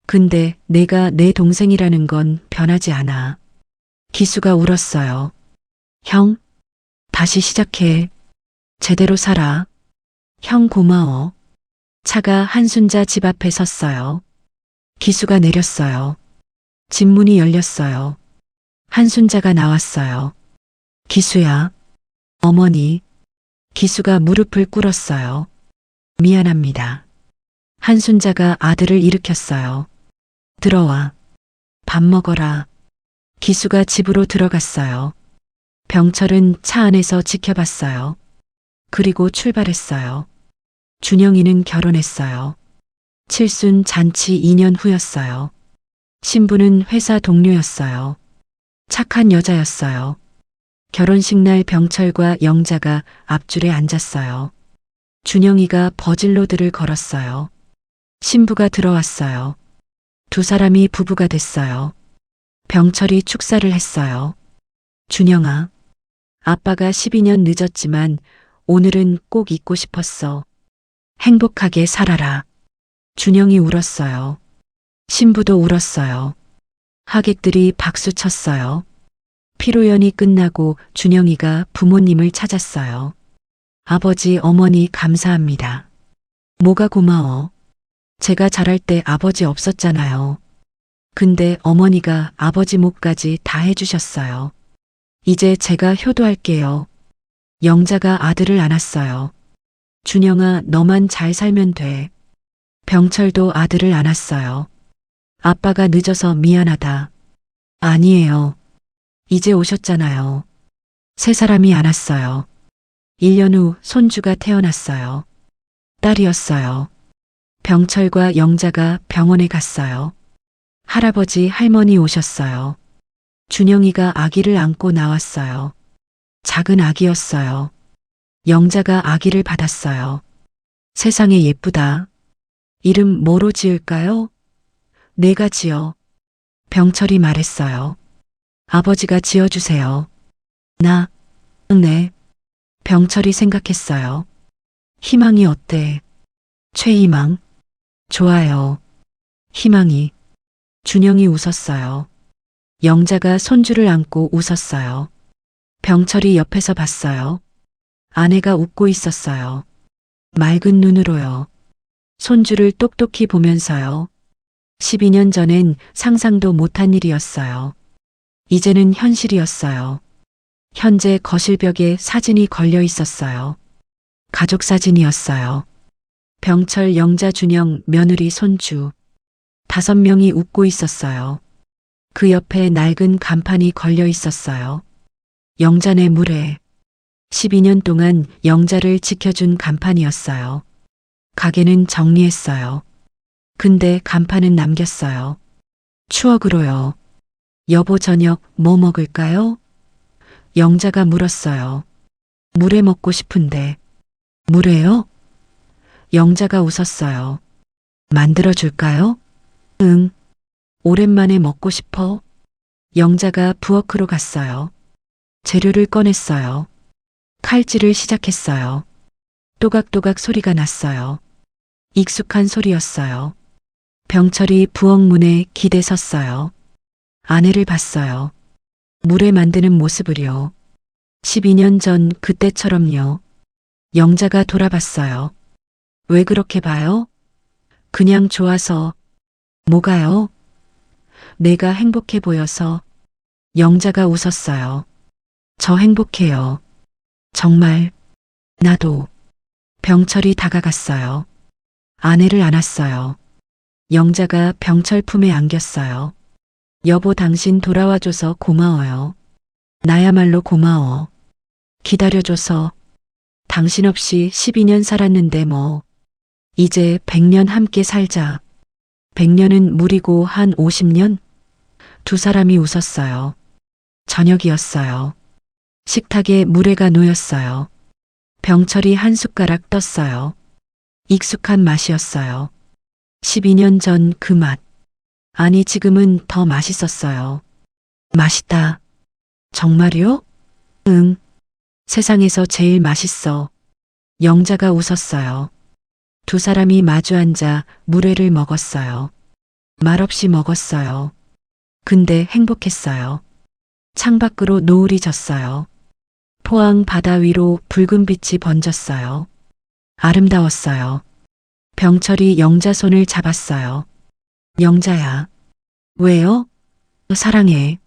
근데 내가 내 동생이라는 건 변하지 않아. 기수가 울었어요. 형, 다시 시작해. 제대로 살아. 형 고마워. 차가 한순자 집 앞에 섰어요. 기수가 내렸어요. 집 문이 열렸어요. 한순자가 나왔어요. 기수야. 어머니. 기수가 무릎을 꿇었어요. 미안합니다. 한순자가 아들을 일으켰어요. 들어와. 밥 먹어라. 기수가 집으로 들어갔어요. 병철은 차 안에서 지켜봤어요. 그리고 출발했어요. 준영이는 결혼했어요. 칠순 잔치 2년 후였어요. 신부는 회사 동료였어요. 착한 여자였어요. 결혼식 날 병철과 영자가 앞줄에 앉았어요. 준영이가 버질로드를 걸었어요. 신부가 들어왔어요. 두 사람이 부부가 됐어요. 병철이 축사를 했어요. 준영아, 아빠가 12년 늦었지만 오늘은 꼭 있고 싶었어. 행복하게 살아라. 준영이 울었어요. 신부도 울었어요. 하객들이 박수 쳤어요. 피로연이 끝나고 준영이가 부모님을 찾았어요. 아버지, 어머니 감사합니다. 뭐가 고마워. 제가 자랄 때 아버지 없었잖아요. 근데 어머니가 아버지 몫까지 다 해주셨어요. 이제 제가 효도할게요. 영자가 아들을 안았어요. 준영아, 너만 잘 살면 돼. 병철도 아들을 안았어요. 아빠가 늦어서 미안하다. 아니에요. 이제 오셨잖아요. 세 사람이 안았어요. 1년 후 손주가 태어났어요. 딸이었어요. 병철과 영자가 병원에 갔어요. 할아버지, 할머니 오셨어요. 준영이가 아기를 안고 나왔어요. 작은 아기였어요. 영자가 아기를 받았어요. 세상에 예쁘다. 이름 뭐로 지을까요? 내가 지어. 병철이 말했어요. 아버지가 지어주세요. 네. 병철이 생각했어요. 희망이 어때? 최희망? 좋아요. 희망이. 준영이 웃었어요. 영자가 손주를 안고 웃었어요. 병철이 옆에서 봤어요. 아내가 웃고 있었어요. 맑은 눈으로요. 손주를 똑똑히 보면서요. 12년 전엔 상상도 못한 일이었어요. 이제는 현실이었어요. 현재 거실벽에 사진이 걸려 있었어요. 가족 사진이었어요. 병철, 영자, 준영, 며느리, 손주. 5명이 웃고 있었어요. 그 옆에 낡은 간판이 걸려 있었어요. 영자네 물에. 12년 동안 영자를 지켜준 간판이었어요. 가게는 정리했어요. 근데 간판은 남겼어요. 추억으로요. 여보 저녁 뭐 먹을까요? 영자가 물었어요. 물회 먹고 싶은데. 물회요? 영자가 웃었어요. 만들어 줄까요? 응. 오랜만에 먹고 싶어. 영자가 부엌으로 갔어요. 재료를 꺼냈어요. 칼질을 시작했어요. 또각또각 소리가 났어요. 익숙한 소리였어요. 병철이 부엌 문에 기대 섰어요. 아내를 봤어요. 물회 만드는 모습을요. 12년 전 그때처럼요. 영자가 돌아봤어요. 왜 그렇게 봐요? 그냥 좋아서. 뭐가요? 내가 행복해 보여서. 영자가 웃었어요. 저 행복해요. 정말. 나도. 병철이 다가갔어요. 아내를 안았어요. 영자가 병철 품에 안겼어요. 여보 당신 돌아와줘서 고마워요. 나야말로 고마워. 기다려줘서. 당신 없이 12년 살았는데 뭐. 이제 100년 함께 살자. 100년은 무리고 한 50년? 두 사람이 웃었어요. 저녁이었어요. 식탁에 물회가 놓였어요. 병철이 한 숟가락 떴어요. 익숙한 맛이었어요. 12년 전 그 맛. 아니 지금은 더 맛있었어요. 맛있다. 정말요? 응. 세상에서 제일 맛있어. 영자가 웃었어요. 두 사람이 마주 앉아 물회를 먹었어요. 말없이 먹었어요. 근데 행복했어요. 창밖으로 노을이 졌어요. 포항 바다 위로 붉은 빛이 번졌어요. 아름다웠어요. 병철이 영자 손을 잡았어요. 영자야. 왜요? 사랑해.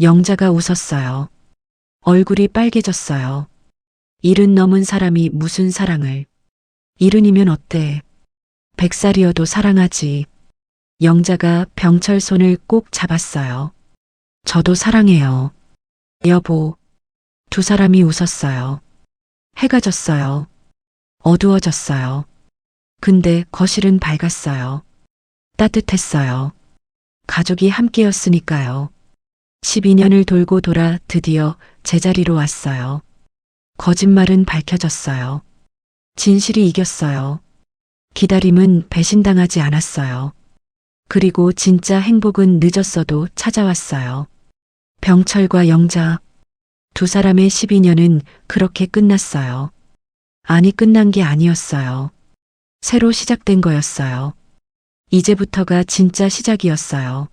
영자가 웃었어요. 얼굴이 빨개졌어요. 70 넘은 사람이 무슨 사랑을. 70이면 어때? 100살이어도 사랑하지. 영자가 병철 손을 꼭 잡았어요. 저도 사랑해요. 여보. 두 사람이 웃었어요. 해가 졌어요. 어두워졌어요. 근데 거실은 밝았어요. 따뜻했어요. 가족이 함께였으니까요. 12년을 돌고 돌아 드디어 제자리로 왔어요. 거짓말은 밝혀졌어요. 진실이 이겼어요. 기다림은 배신당하지 않았어요. 그리고 진짜 행복은 늦었어도 찾아왔어요. 병철과 영자. 두 사람의 12년은 그렇게 끝났어요. 아니 끝난 게 아니었어요. 새로 시작된 거였어요. 이제부터가 진짜 시작이었어요.